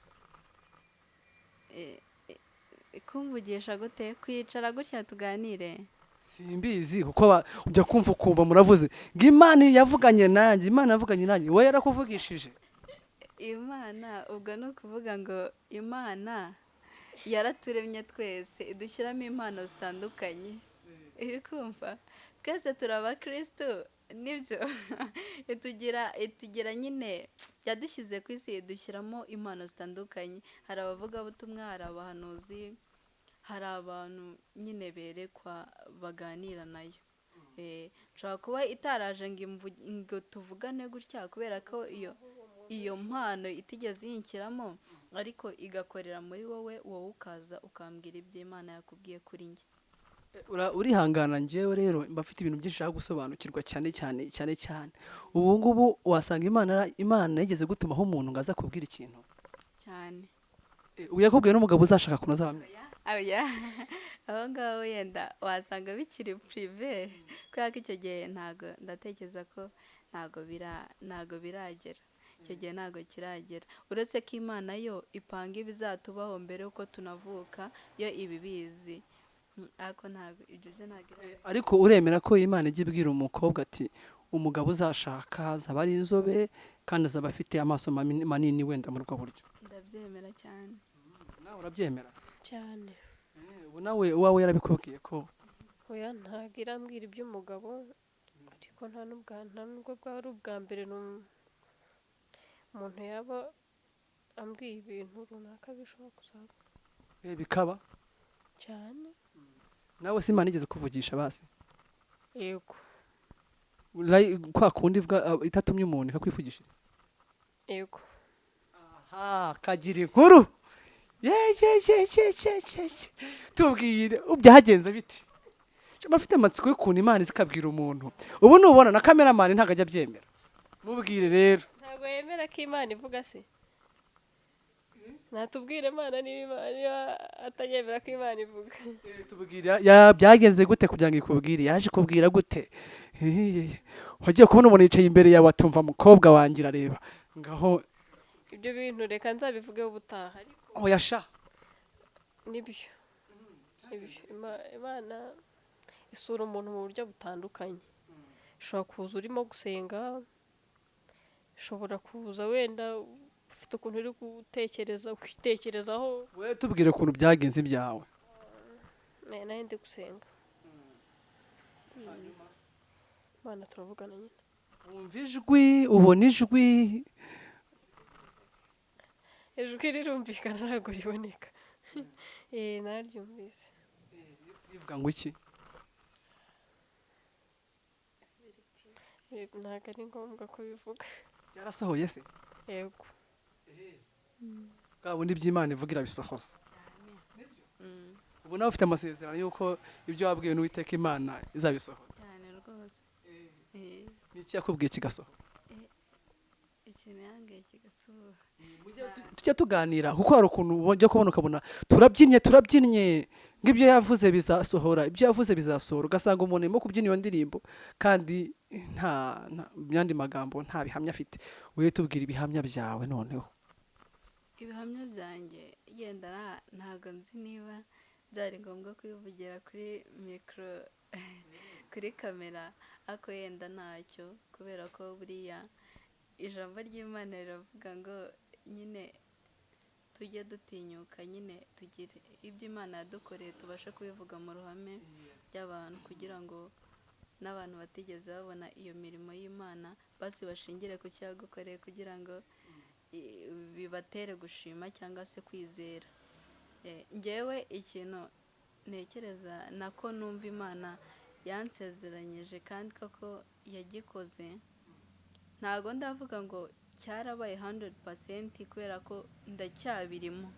Kumvugisha gute? Kwicara gutya tuganire? Simbizi kuko ujya kumva muravuze ngo Imana yavuganye nanjye, Imana yavuganye nanjye, wowe yarakuvugishije? Imana ubwo ni ukuvuga ngo Imana yaraturemye twese idushyiramo impano zitandukanye. Iri kumva? Twese turi abakristo nibyo. Itugira nyine yadushyize ku isi idushyiramo impano zitandukanye. Hari abavugabutumwa, hari abahanuzi, hari abantu nyine berekwa baganira nayo. Nshobora kuba itaraje ngo tuvugane gutya kubera ko iyo mpano itigeze yinkiramo, ariko igakorera muri wowe ukaza ukambwira ibyo Imana yakubwiye kuri njye. Urihangana njyewe rero mbafite ibintu byinshi nshaka gusobanukirwa cyane. Ubu ngubu wasanga Imana yigeze gutumaho umuntu ngo aza kubwira ikintu cyane. Yakubwiye n'umugabo uzashaka kunoza abameze? Aho ngaho yenda wasanga bikiri prive kubera ko icyo gihe ndatekereza ko ntago biragera. Icyo gihe ntago kiragera. Uretse ko Imana yo ipanga ibizatubaho mbere yuko tunavuka, yo ibibizi. Ariko ntago ibyo byo ntago. Ariko uremera ko Imana ijya ibwira umukobwa ati umugabo uzashaka azaba ari inzobe kandi azaba afite amaso manini wenda muri ubwo buryo? Ndabyemera cyane. Nawe urabyemera? Cyane. Nawe uwawe yarabikubwiye ko? Oya ntago irambwira iby'umugabo, ariko nta nubwo bwari ubwa mbere umuntu yaba ambwiye ibintu runaka bishobora kuzaba. Bikaba? Cyane. Nawe se Imana igeze kuvugisha basi? Yego. kwa kundi itatumye umuntu ikakwivugishiriza. yego Aha, kagira inkuru. Ye. Tubwire ubyagenze biti. Bafite amatsiko y'ukuntu Imana izikabwira umuntu. Ubu nubona na cameraman ntago ajya byemera. Mubwire rero. ntabwo yemera ko Imana ivuga se natubwire Imana niba atayemera ko Imana ivuga. Tubwira byagenze gute kugira ngo ikubwire, yaje kubwira gute? Wagiye kubona umuntu yicaye imbere yawe atumva mukobwa wanjye areba ngaho. Ibyo bintu reka nzabivugeho ubutaha ariko Yasha nibyo Imana isura umuntu mu buryo butandukanye. Ishobora kuza urimo gusenga, ishobora kuza wenda ufite ukuntu uri gutekereza ukitekerezaho. we tubwire ukuntu byagenze ibyawe. Nayo ndi gusenga Imana turavugana nyine. Wumva ijwi, ubona ijwi. Ijwi rirumvikana ntabwo riboneka. Naryumvise. Rivuga ngo iki? Ntabwo ari ngombwa ko bivuga. Byarasohoye se? Yego. Bwa bundi by'Imana ivugira bisohoza. Ubu nawe ufite amasezerano y'uko ibyo wabwiwe n'Uwiteka Imana izabisohoza. cyane rwose. N'iki yakubwiye kigasohoza? Ikintu yangiye kigasohora. Tujya tuganira kuko hari ukuntu ujya kubona ukabona turabyinnye ng'ibyo yavuze bizasohora, ibyo yavuze bizasohora, ugasanga umuntu arimo kubyina iyo ndirimbo kandi nta myandi magambo nta bihamya afite. Wewe tubwira ibihamya byawe noneho. Ibihamya byanjye yenda ntago nzi niba byari ngombwa kubivugira kuri mikoro kuri kamera, ariko yenda ntacyo kubera ko buriya ijambo ry'Imana riravuga ngo nyine tujye dutinyuka, nyine tugire ibyo Imana yadukoreye tubashe kubivuga mu ruhame ry'abantu, kugira ngo n'abantu batigeze babona iyo mirimo y'Imana basi bashingire ku cyo yagukoreye, kugira ngo bibatere gushima cyangwa se kwizera. Ngewe ikintu ntekereza nako numva Imana yansezeranyije kandi koko yagikoze, ntago ndavuga ngo cyarabaye 100% kubera ko ndacyabirimo,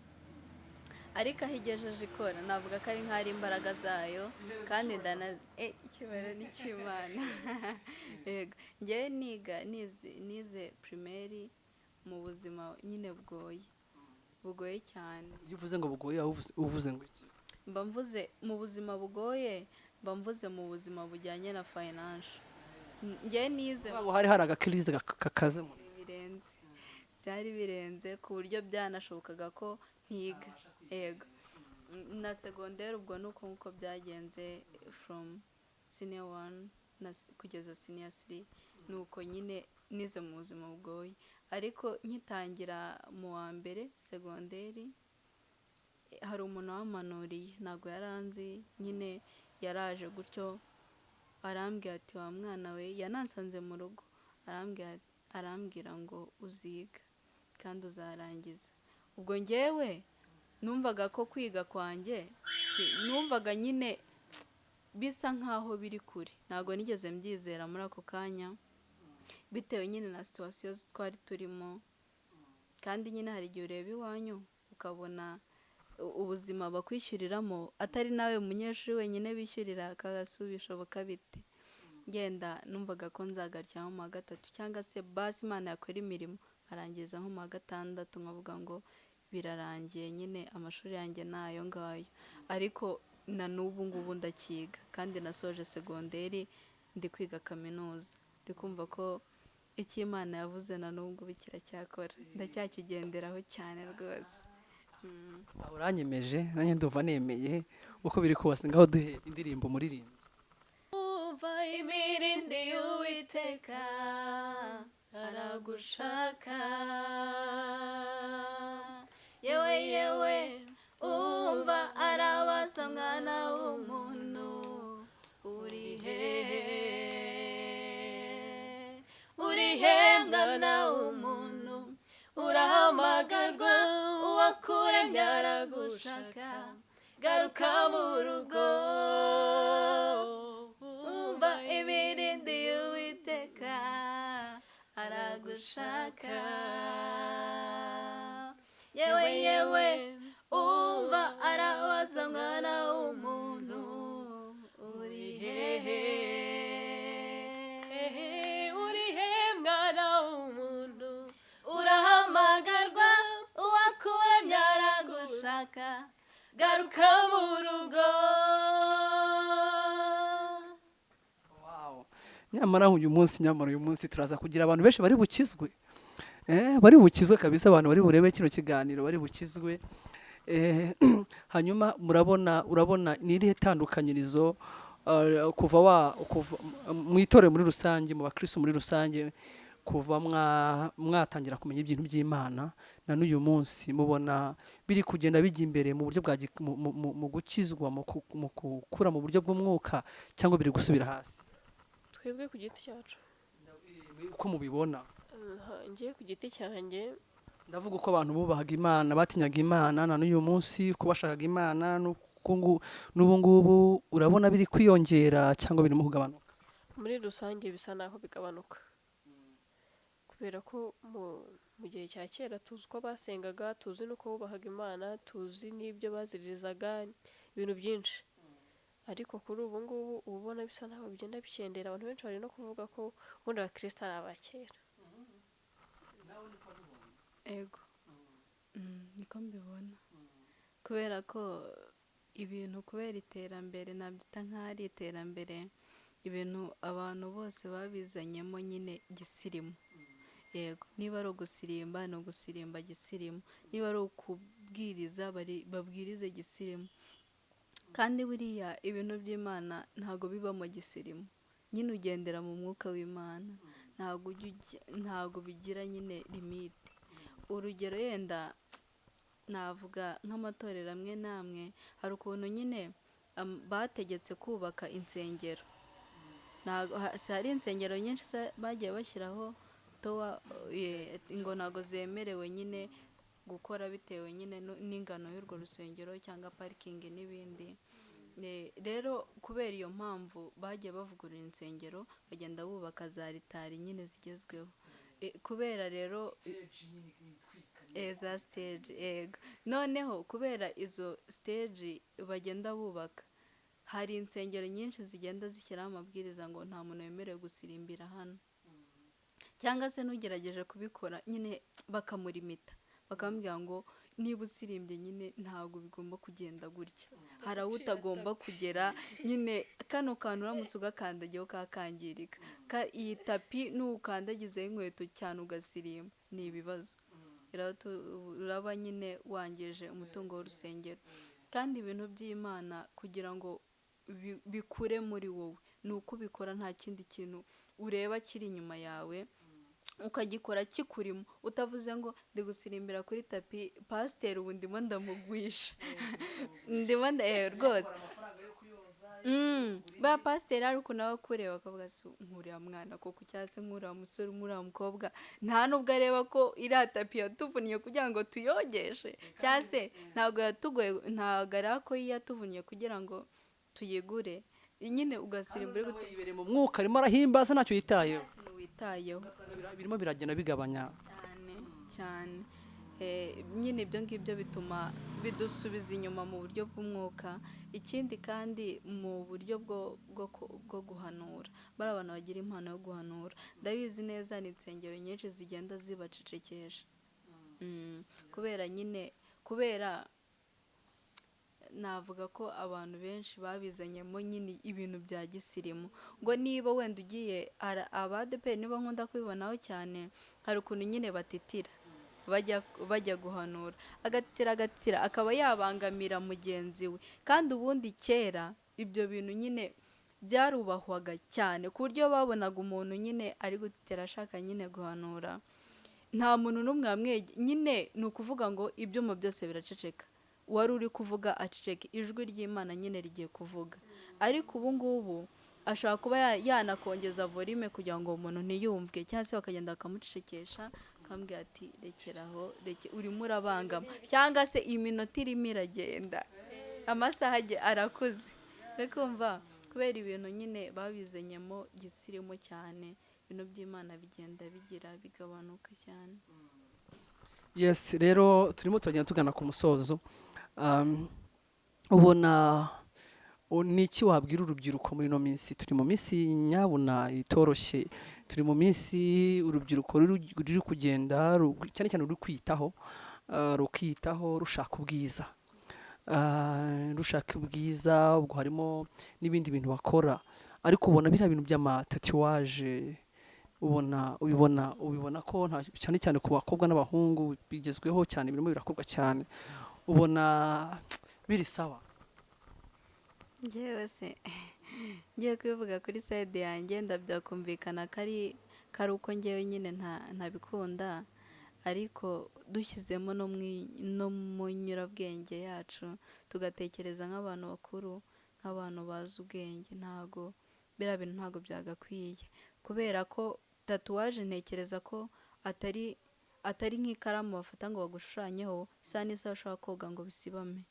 ariko aho igejeje ikora navuga ko ari nk'ari imbaraga zayo kandi icyubahiro ni cy'Imana. Yego, ngewe nize primaire mu buzima nyine bugoye cyane. Iyo uvuze ngo bugoye uvuze ngo iki? Mba mvuze mu buzima bugoye, mba mvuze mu buzima bujyanye na financial. Ngewe nize hari agakirize kakaze mu byari birenze ku buryo byanashobokaga ko ntiga. Yego, na secondaire ubwo nuko nkuko byagenze from senior 1 kugeza senior 3, nuko nyine nize mu buzima bugoye. Ariko nkitangira mu wa mbere secondaire hari umuntu wamanuriye, ntabwo yaranzi, nyine yaraje gutyo arambwira ati wa mwana we, yanansanze mu rugo arambwira ngo uziga kandi uzarangiza. Ubwo ngewe numvaga ko kwiga kwanjye numvaga nyine bisa nkaho biri kure, ntabwo nigeze mbyizera muri ako kanya bitewe nyine na situation twari turimo. Kandi nyine hari igihe ureba iwanyu ukabona ubuzima bakwishyuriramo atari nawe umunyeshuri wenyine bishyurira, kagasu bishoboka bite. Ngenda numvaga ko nzagarya mu wa gatatu cyangwa se basi Imana yakora imirimo arangiza nko mu wa gatandatu, nkavuga ngo birarangiye nyine amashuri yanjye nayo ngayo. Ariko na n'ubu ngubu ndakiga kandi nasoje secondaire ndi kwiga kaminuza, ndi kumva ko icyo Imana yavuze na n'ubu ngubu kiracyakora, ndacyakigenderaho cyane rwose. Uranyemeje nanjye ndumva nemeye uko biri kose, ngaho duhe indirimbo muririmba. Umva imirindi y'Uwiteka aragushaka, yewe umva arabaza mwana w'umuntu uri hehe mwana w'umuntu, urahamagarwa uwakuremye aragushaka, garuka mu rugo. Umva imirindi y'Uwiteka gushaka yewe yewe umva arabaza mwana w'umuntu uri hehe uri he mwana w'umuntu urahamagarwa uwakuremye aragushaka garuka mu rugo. nyamara uyu munsi turaza kugira abantu benshi bari bukizwe bari bukizwe kabisa, abantu bari burebe kino kiganiro bari bukizwe. Hanyuma urabona ni irihe tandukanyirizo kuva mu itorero muri rusange, mu bakristo muri rusange, kuva mwatangira kumenya ibintu by'Imana na n'uyu munsi mubona biri kugenda bijya imbere mu buryo bwa mu gukizwa, mu gukura mu buryo bw'umwuka, cyangwa biri gusubira hasi? twebwe ku giti cyacu uko mubibona? ngiye ku giti cyanjye ndavuga uko abantu bubahaga Imana, batinyaga Imana, na n'uyu munsi uko bashakaga Imana n'ubu ngubu urabona biri kwiyongera cyangwa birimo kugabanuka? muri rusange bisa naho bigabanuka, kubera ko mu gihe cya kera tuzi uko basengaga, tuzi n'uko bubahaga Imana, tuzi n'ibyo baziririzaga, ibintu byinshi. Ariko kuri ubu ngubu ubona bisa naho bigenda bikendera. Abantu benshi bari no kuvuga ko ubundi abakristo ari abakera. Ego niko mbibona, kubera ko ibintu kubera iterambere nabyita nk'aho ari iterambere, ibintu abantu bose babizanyemo nyine gisirimu. Yego, niba ari ugusirimba ni ugusirimba gisirimu, niba ari ukubwiriza babwirize gisirimu. Kandi buriya ibintu by'Imana ntago bibamo gisirimu, nyine ugendera mu mwuka w'Imana, ntago bigira nyine limite. Urugero yenda navuga nk'amatorero amwe n'amwe, hari ukuntu nyine bategetse kubaka insengero. Hari insengero nyinshi bagiye bashyiraho ngo ntago zemerewe nyine gukora bitewe nyine n'ingano y'urwo rusengero cyangwa parikingi n'ibindi. Rero kubera iyo mpamvu bagiye bavugurura insengero, bagenda bubaka za ritari nyine zigezweho. Kubera rero za stage, ego, noneho kubera izo stage bagenda bubaka, hari insengero nyinshi zigenda zishyiraho amabwiriza ngo nta muntu wemerewe gusirimbira hano, cyangwa se n'ugerageje kubikora nyine bakamurimita, bakamubwira ngo niba usirimbye nyine ntabwo bigomba kugenda gutya, hari aho utagomba kugera nyine, kano kantu uramutse ugakandagiyeho kakangirika, iyi tapi n'ukandagizeho inkweto cyane ugasirimba ni ibibazo, uraba nyine wangije umutungo w'urusengero. Kandi ibintu by'Imana kugira ngo bikure muri wowe ni uko ubikora, nta kindi kintu ureba kiri inyuma yawe ukagikora kikurimo, utavuze ngo ndi gusirimbira kuri tapi pasiteri ubu ndimo ndamugwisha ndimo rwose ba pasiteri ari ukuntu aba akureba akavuga se nkuriya mwana koko, cyangwa se nkuriya musore, nkuriya mukobwa, nta nubwo areba ko iriya tapi yatuvuniye kugira ngo tuyogeshe, cyangwa se ntabwo areba ko yatuvuniye kugira ngo tuyigure, nyine ugasirimba yibereye mu mwuka, arimo arahimbaza, ntacyo yitayeho, birimo biragenda bigabanya cyane. Nyine ibyo ngibyo bituma bidusubiza inyuma mu buryo bw'umwuka. Ikindi kandi mu buryo bwo guhanura, bari abantu bagira impano yo guhanura, ndabizi neza ni insengero nyinshi zigenda zibacecekesha, kubera navuga ko abantu benshi babizanyemo nyine ibintu bya gisirimu, ngo niba wenda ugiye Adepr niba nkunda kubibonaho cyane, hari ukuntu nyine batitira bajya guhanura, agatira akaba yabangamira mugenzi we. Kandi ubundi kera ibyo bintu nyine byarubahwaga cyane, ku buryo babonaga umuntu nyine ari gutitira ashaka nyine guhanura, nta muntu n'umwe nyine, ni ukuvuga ngo ibyuma byose biraceceka, wari uri kuvuga aceceke, ijwi ry'Imana nyine rigiye kuvuga. Ariko ubu ngubu ashobora kuba yanakongeza volume kugira ngo umuntu ntiyumvwe, cyangwa se bakagenda bakamucecekesha, akambwira ati rekeraho, urimo urabangama, cyangwa se iminota irimo iragenda, amasaha arakuze. Reka umva, kubera ibintu nyine babizanyemo gisirimu cyane, ibintu by'Imana bigenda bigabanuka cyane. Yes, rero turimo turagenda tugana ku musozo. Ubona niki wabwira urubyiruko muri no minsi? Turi mu minsi nyabuna itoroshye, turi mu minsi urubyiruko ruri kugenda cyane cyane ruri kwitaho, rukitaho rushaka ubwiza, rushaka ubwiza, ubwo harimo n'ibindi bintu bakora, ariko ubona biriya bintu by'amatatuwaje ubibona ko cyane cyane ku bakobwa n'abahungu bigezweho cyane, birimo birakorwa cyane, ubona biri sawa? Ngewe se ngiye kubivuga kuri side yanjye ndabyakumvikana kari uko ngewe nyine ntabikunda, ariko dushyizemo no mu nyurabwenge yacu tugatekereza nk'abantu bakuru, nk'abantu bazi ubwenge, ntago biriya bintu ntago byagakwiye, kubera ko tatuwaje ntekereza ko atari nk'ikaramu bafata ngo bagushushanyeho isa n'isaha ushaka koga ngo bisibame.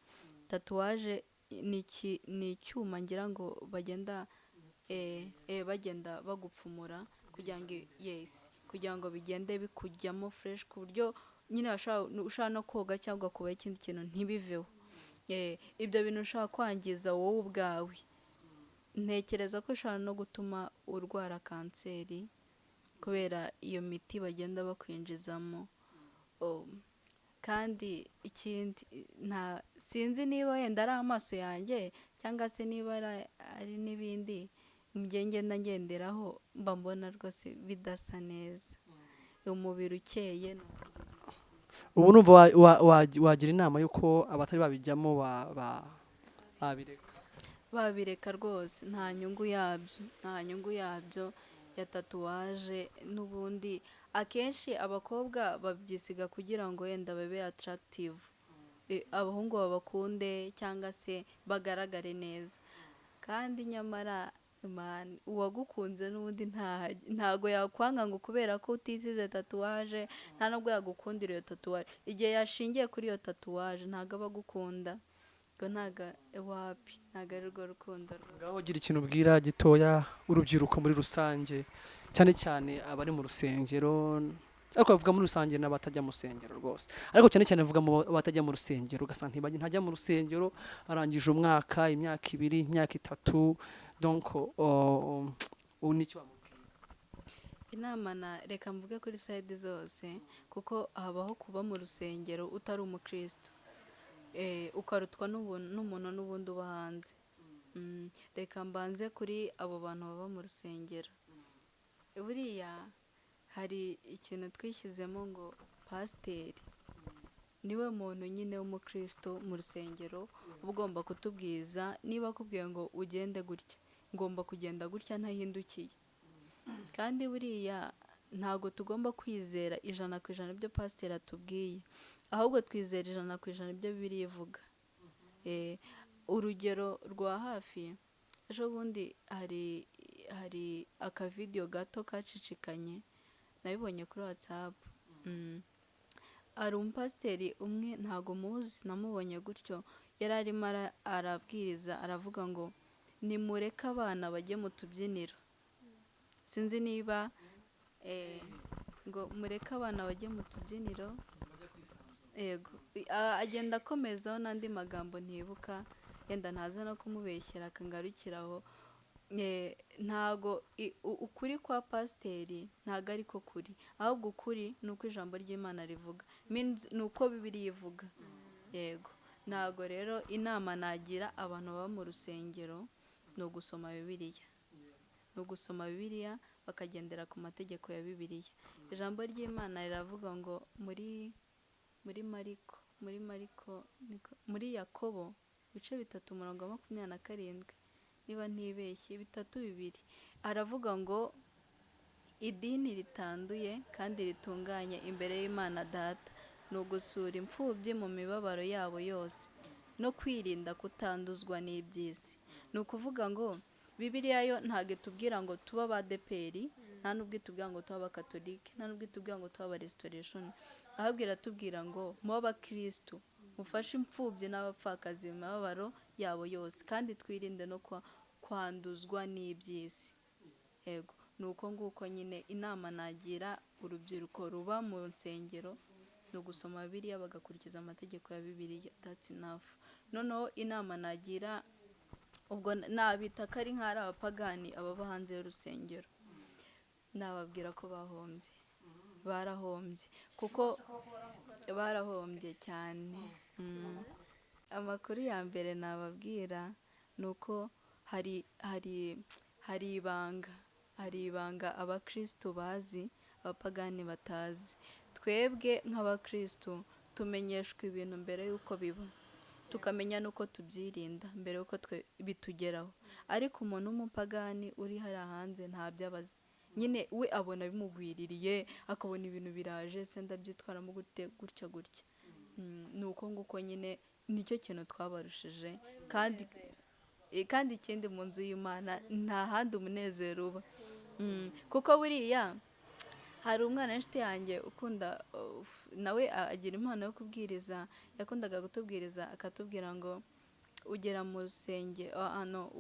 Tatuwaje ni icyuma ngira ngo bagenda bagupfumura kugira ngo bigende bikujyamo fresh, ku buryo nyine ushaka no koga cyangwa kuba ikindi kintu ntibiveho. Ibyo bintu ushaka kwangiza wowe ubwawe, ntekereza ko ushobora no gutuma urwara kanseri kubera iyo miti bagenda bakwinjizamo. Kandi ikindi sinzi niba wenda ari amaso yanjye cyangwa se niba ari n'ibindi ngenda ngenderaho, mba mbona rwose bidasa neza, umubiri ukeye. Ubu numva wagira inama y'uko abatari babijyamo babireka rwose, nta nyungu yabyo ya tatuwaje. N'ubundi akenshi abakobwa babyisiga kugira ngo wenda babe attractive, abahungu babakunde cyangwa se bagaragare neza, kandi nyamara uwagukunze n'ubundi ntago yakwanga ngo kubera ko utisize tatuwaje, nta nubwo yagukundira iyo tatuwaje. Igihe yashingiye kuri iyo tatuwaje ntago aba agukunda, ngo ntago ari rwo rukundo. Ngaho gira ikintu ubwira gitoya urubyiruko muri rusange, cyane cyane abari mu rusengero, ariko bavuga muri rusange n'abatajya mu rusengero rwose, ariko cyane cyane bavuga mu batajya mu rusengero, ugasanga ntajya mu rusengero, arangije umwaka, imyaka 2, imyaka 3, donc n'icyo wamubwira? Inama reka mvuge kuri side zose, kuko habaho kuba mu rusengero utari umukristo, ukarutwa n'umuntu n'ubundi uba hanze. Reka mbanze kuri abo bantu baba mu rusengero. Buriya hari ikintu twishyizemo ngo pasiteri niwe muntu nyine w'umukristo mu rusengero ugomba kutubwiza, niba akubwiye ngo ugende gutya, ngomba kugenda gutya ntahindukiye. Kandi buriya ntago tugomba kwizera 100% ibyo pasiteri atubwiye, ahubwo twizera 100% ibyo Bibiliya ivuga. Urugero rwa hafi, ejo bundi hari akavideyo gato kacicikanye nabibonye kuri WhatsApp. Ari umupasiteri umwe, ntago muzi, namubonye gutyo, yari arimo arabwiriza, aravuga ngo nimureke abana bajye mu tubyiniro. Sinzi niba ngo mureke abana bajye mu tubyiniro, yego, agenda akomezaho n'andi magambo ntibuka, yenda ntaza no kumubeshyera akangarukiraho. Ntago ukuri kwa pasiteri ntago ariko kuri, ahubwo ukuri ni uko ijambo ry'Imana rivuga, ni uko Bibiliya ivuga. Yego, ntago rero inama nagira abantu baba mu rusengero ni ugusoma Bibiliya, bakagendera ku mategeko ya Bibiliya. Ijambo ry'Imana riravuga ngo muri Yakobo ibice 3:27, niba ntibeshye 3:2, aravuga ngo idini ritanduye kandi ritunganye imbere y'Imana Data ni ugusura imfubyi mu mibabaro yabo yose no kwirinda kutanduzwa n'iby'isi. Ni ukuvuga ngo Bibiliya yo ntabwo itubwira ngo tuba ba Adepr, nta nubwo itubwira ngo tuba abakatolike, nta nubwo itubwira ngo tuba aba restoration, ahubwo iratubwira ngo mu bakristo mufashe imfubyi n'abapfakazi mu mibabaro yabo yose, kandi twirinde no kwanduzwa n'iby'isi. Yego, nuko nguko nyine inama nagira urubyiruko ruba mu nsengero no gusoma Bibiliya bagakurikiza amategeko ya Bibiliya, that's enough. Noneho inama nagira ubwo nabita ko ari nk'ari abapagani ababa hanze y'urusengero, nababwira ko barahombye kuko barahombye cyane. Amakuru ya mbere nababwira nuko hari ibanga abakristo bazi abapagani batazi. Twebwe nk'abakristo tumenyeshwa ibintu mbere yuko biba, tukamenya nuko tubyirinda mbere yuko bitugeraho. Ariko umuntu w'umupagani uri hari hanze ntabyo abazi, nyine we abona bimugwiririye, akabona ibintu biraje, se ndabyitwaramo gute gutya. Nuko nguko nyine nicyo kintu twabarushije, kandi ikindi mu nzu y'Imana nta handi umunezero uba. Kuko buriya hari umwana w'inshuti yanjye ukunda nawe agira impano yo kubwiriza, yakundaga kutubwiriza akatubwira ngo ugera mu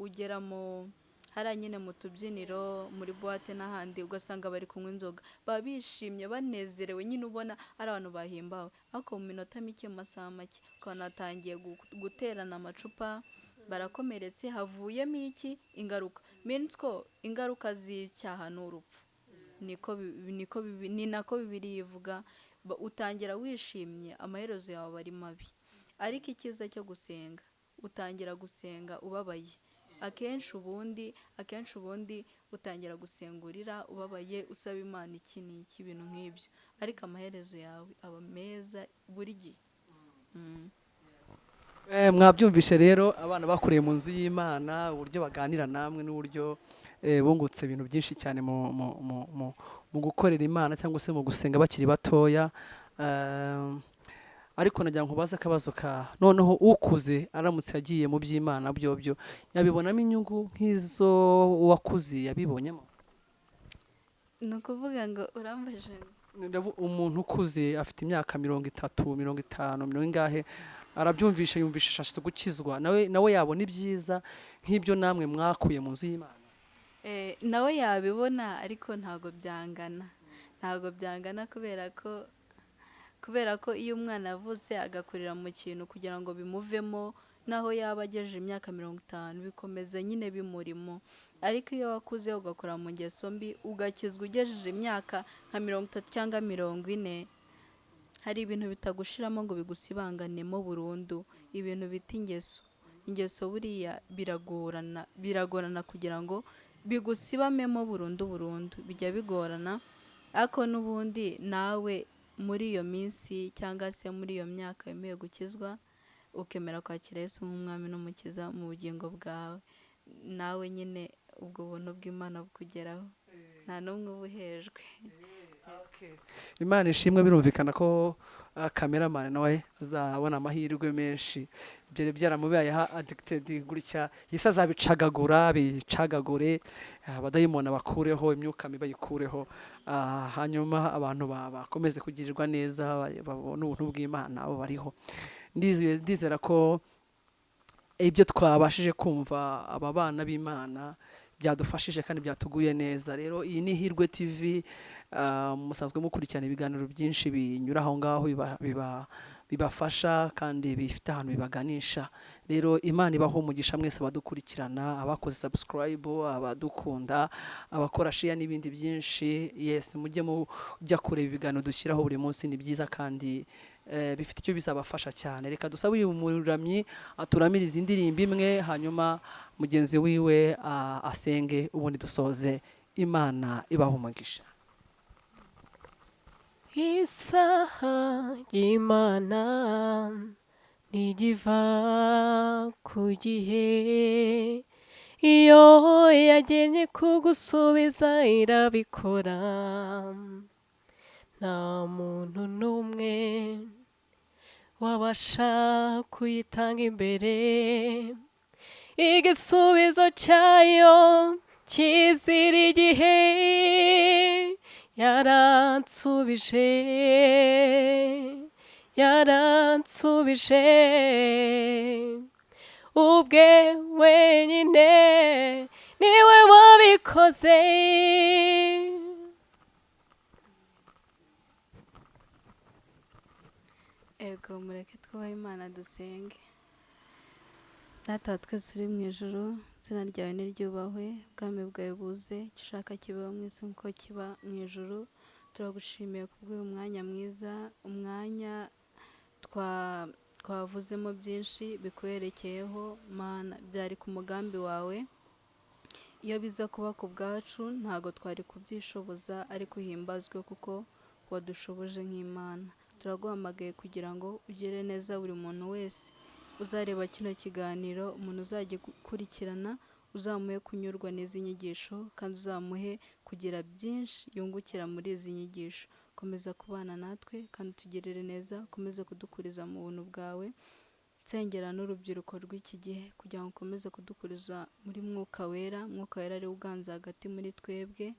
ugera mu hariya nyine mu tubyiniro, muri boîte n'ahandi, ugasanga bari kunywa inzoga, baba bishimye banezerewe, nyine ubona ari abantu bahimbawe. Ariko mu minota mike, mu masaha make, ukabona hatangiye guterana amacupa, barakomeretse, havuyemo iki? Ingaruka. Means ko ingaruka z'icyaha n'urupfu. Ni nako Bibiliya ivuga. Utangira wishimye, amaherezo yawe ari mabi. Ariko icyiza cyo gusenga, utangira gusenga ubabaye. Akenshi ubundi utangira gusengurira ubabaye, usaba Imana iki n'iki, ibintu nk'ibyo. Ariko amaherezo yawe aba meza buri gihe. Mwabyumvishe rero, abana bakoreye mu nzu y'Imana, uburyo baganira namwe n'uburyo bungutse ibintu byinshi cyane mu gukorera Imana cyangwa se mu gusenga bakiri batoya. Ariko najya nkubaza akabazo noneho ukuze aramutse yagiye mu by'Imana byo yabibonamo inyungu nk'izo wakuze yabibonyemo? Ni ukuvuga ngo urambaje umuntu ukuze afite imyaka 30, 50, 50 arabyumvisha, yumvisha ashaka gukizwa, nawe yabona ibyiza nk'ibyo namwe mwakuye mu nzu y'Imana? Nawe yabibona, ariko ntago byangana kubera ko iyo umwana avutse agakurira mu kintu kugira ngo bimuvemo, naho yaba agejeje imyaka 50 bikomeza nyine bimurimo. Ariko iyo wakuze ugakora mu ngeso mbi ugakizwa ugejeje imyaka nka 30 cyangwa 40, hari ibintu bitagushiramo ngo bigusibanganemo burundu. Ibintu bita ingeso buriya biragorana kugira ngo bigusibamemo burundu, bijya bigorana. Ariko n'ubundi nawe muri iyo minsi cyangwa se muri iyo myaka wemeye gukizwa, ukemera kwakira Yesu nk'umwami n'umukiza mu bugingo bwawe, nawe nyine ubwo buntu bw'Imana bukugeraho, nta n'umwe ubuhejwe. Imana ishimwe. Birumvikana ko cameraman nawe azabona amahirwe menshi, ibyo byaramubaye addicted gutya, yisa azabicagagura bicagagure, abadayimona bakureho, imyuka mibi bayikureho, hanyuma abantu bakomeze kugirirwa neza, babone ubuntu bw'Imana abo bariho. Ndizera ko ibyo twabashije kumva aba bana b'Imana byadufashije kandi byatuguye neza. Rero iyi ni IHIRWE TV, musanzwe mukurikirana ibiganiro byinshi binyura aho ngaho bibafasha kandi bifite ahantu bibaganisha. Rero Imana ibaho umugisha mwese abadukurikirana, abakoze subscribe, abadukunda, abakora share n'ibindi byinshi. Yes, mujye mujya kureba ibiganiro dushyiraho buri munsi, ni byiza kandi bifite icyo bizabafasha cyane. Reka dusabe uyu muramyi aturamiriza indirimbo imwe, hanyuma mugenzi wiwe asenge, ubundi dusoze. Imana ibaho umugisha. Isaha y'Imana ntigiva ku gihe, iyo yagennye kugusubiza irabikora. Nta muntu n'umwe wabasha kuyitanga imbere, igisubizo cyayo kizira igihe. Yaransubije ubwe wenyine, niwe wabi urabikoze ego mureke twubahe Imana dusenge. Data wa twese uri mu ijuru, izina ryawe niryubahwe, ubwami bwawe buze, icyo ushaka kibeho mu isi nk'uko kiba mu ijuru. Turagushimiye kubw'uyu mwanya mwiza, umwanya twavuzemo byinshi bikwerekeyeho Mana, byari ku mugambi wawe. Iyo biza kuba ku bwacu ntago twari kubyishoboza, ariko uhimbazwe kuko wadushoboje nk'Imana. Turaguhamagaye kugira ngo ugire neza buri muntu wese uzareba kino kiganiro, umuntu uzajya gukurikirana, uzamuhe kunyurwa n'izi nyigisho kandi uzamuhe kugira byinshi yungukira muri izi nyigisho. Komeza kubana natwe kandi utugirire neza, komeza kudukuriza mu buntu bwawe. Nsengera n'urubyiruko rw'iki gihe kugira ngo ukomeze kudukuriza muri mwuka wera ari uganza hagati muri twebwe,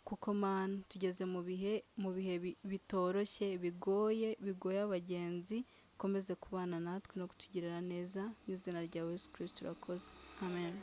kuko Mana tugeze mu bihe bitoroshye, bigoye abagenzi. Komeze kubana natwe no kutugirira neza, mu izina rya Yesu Kristo urakoze, amen.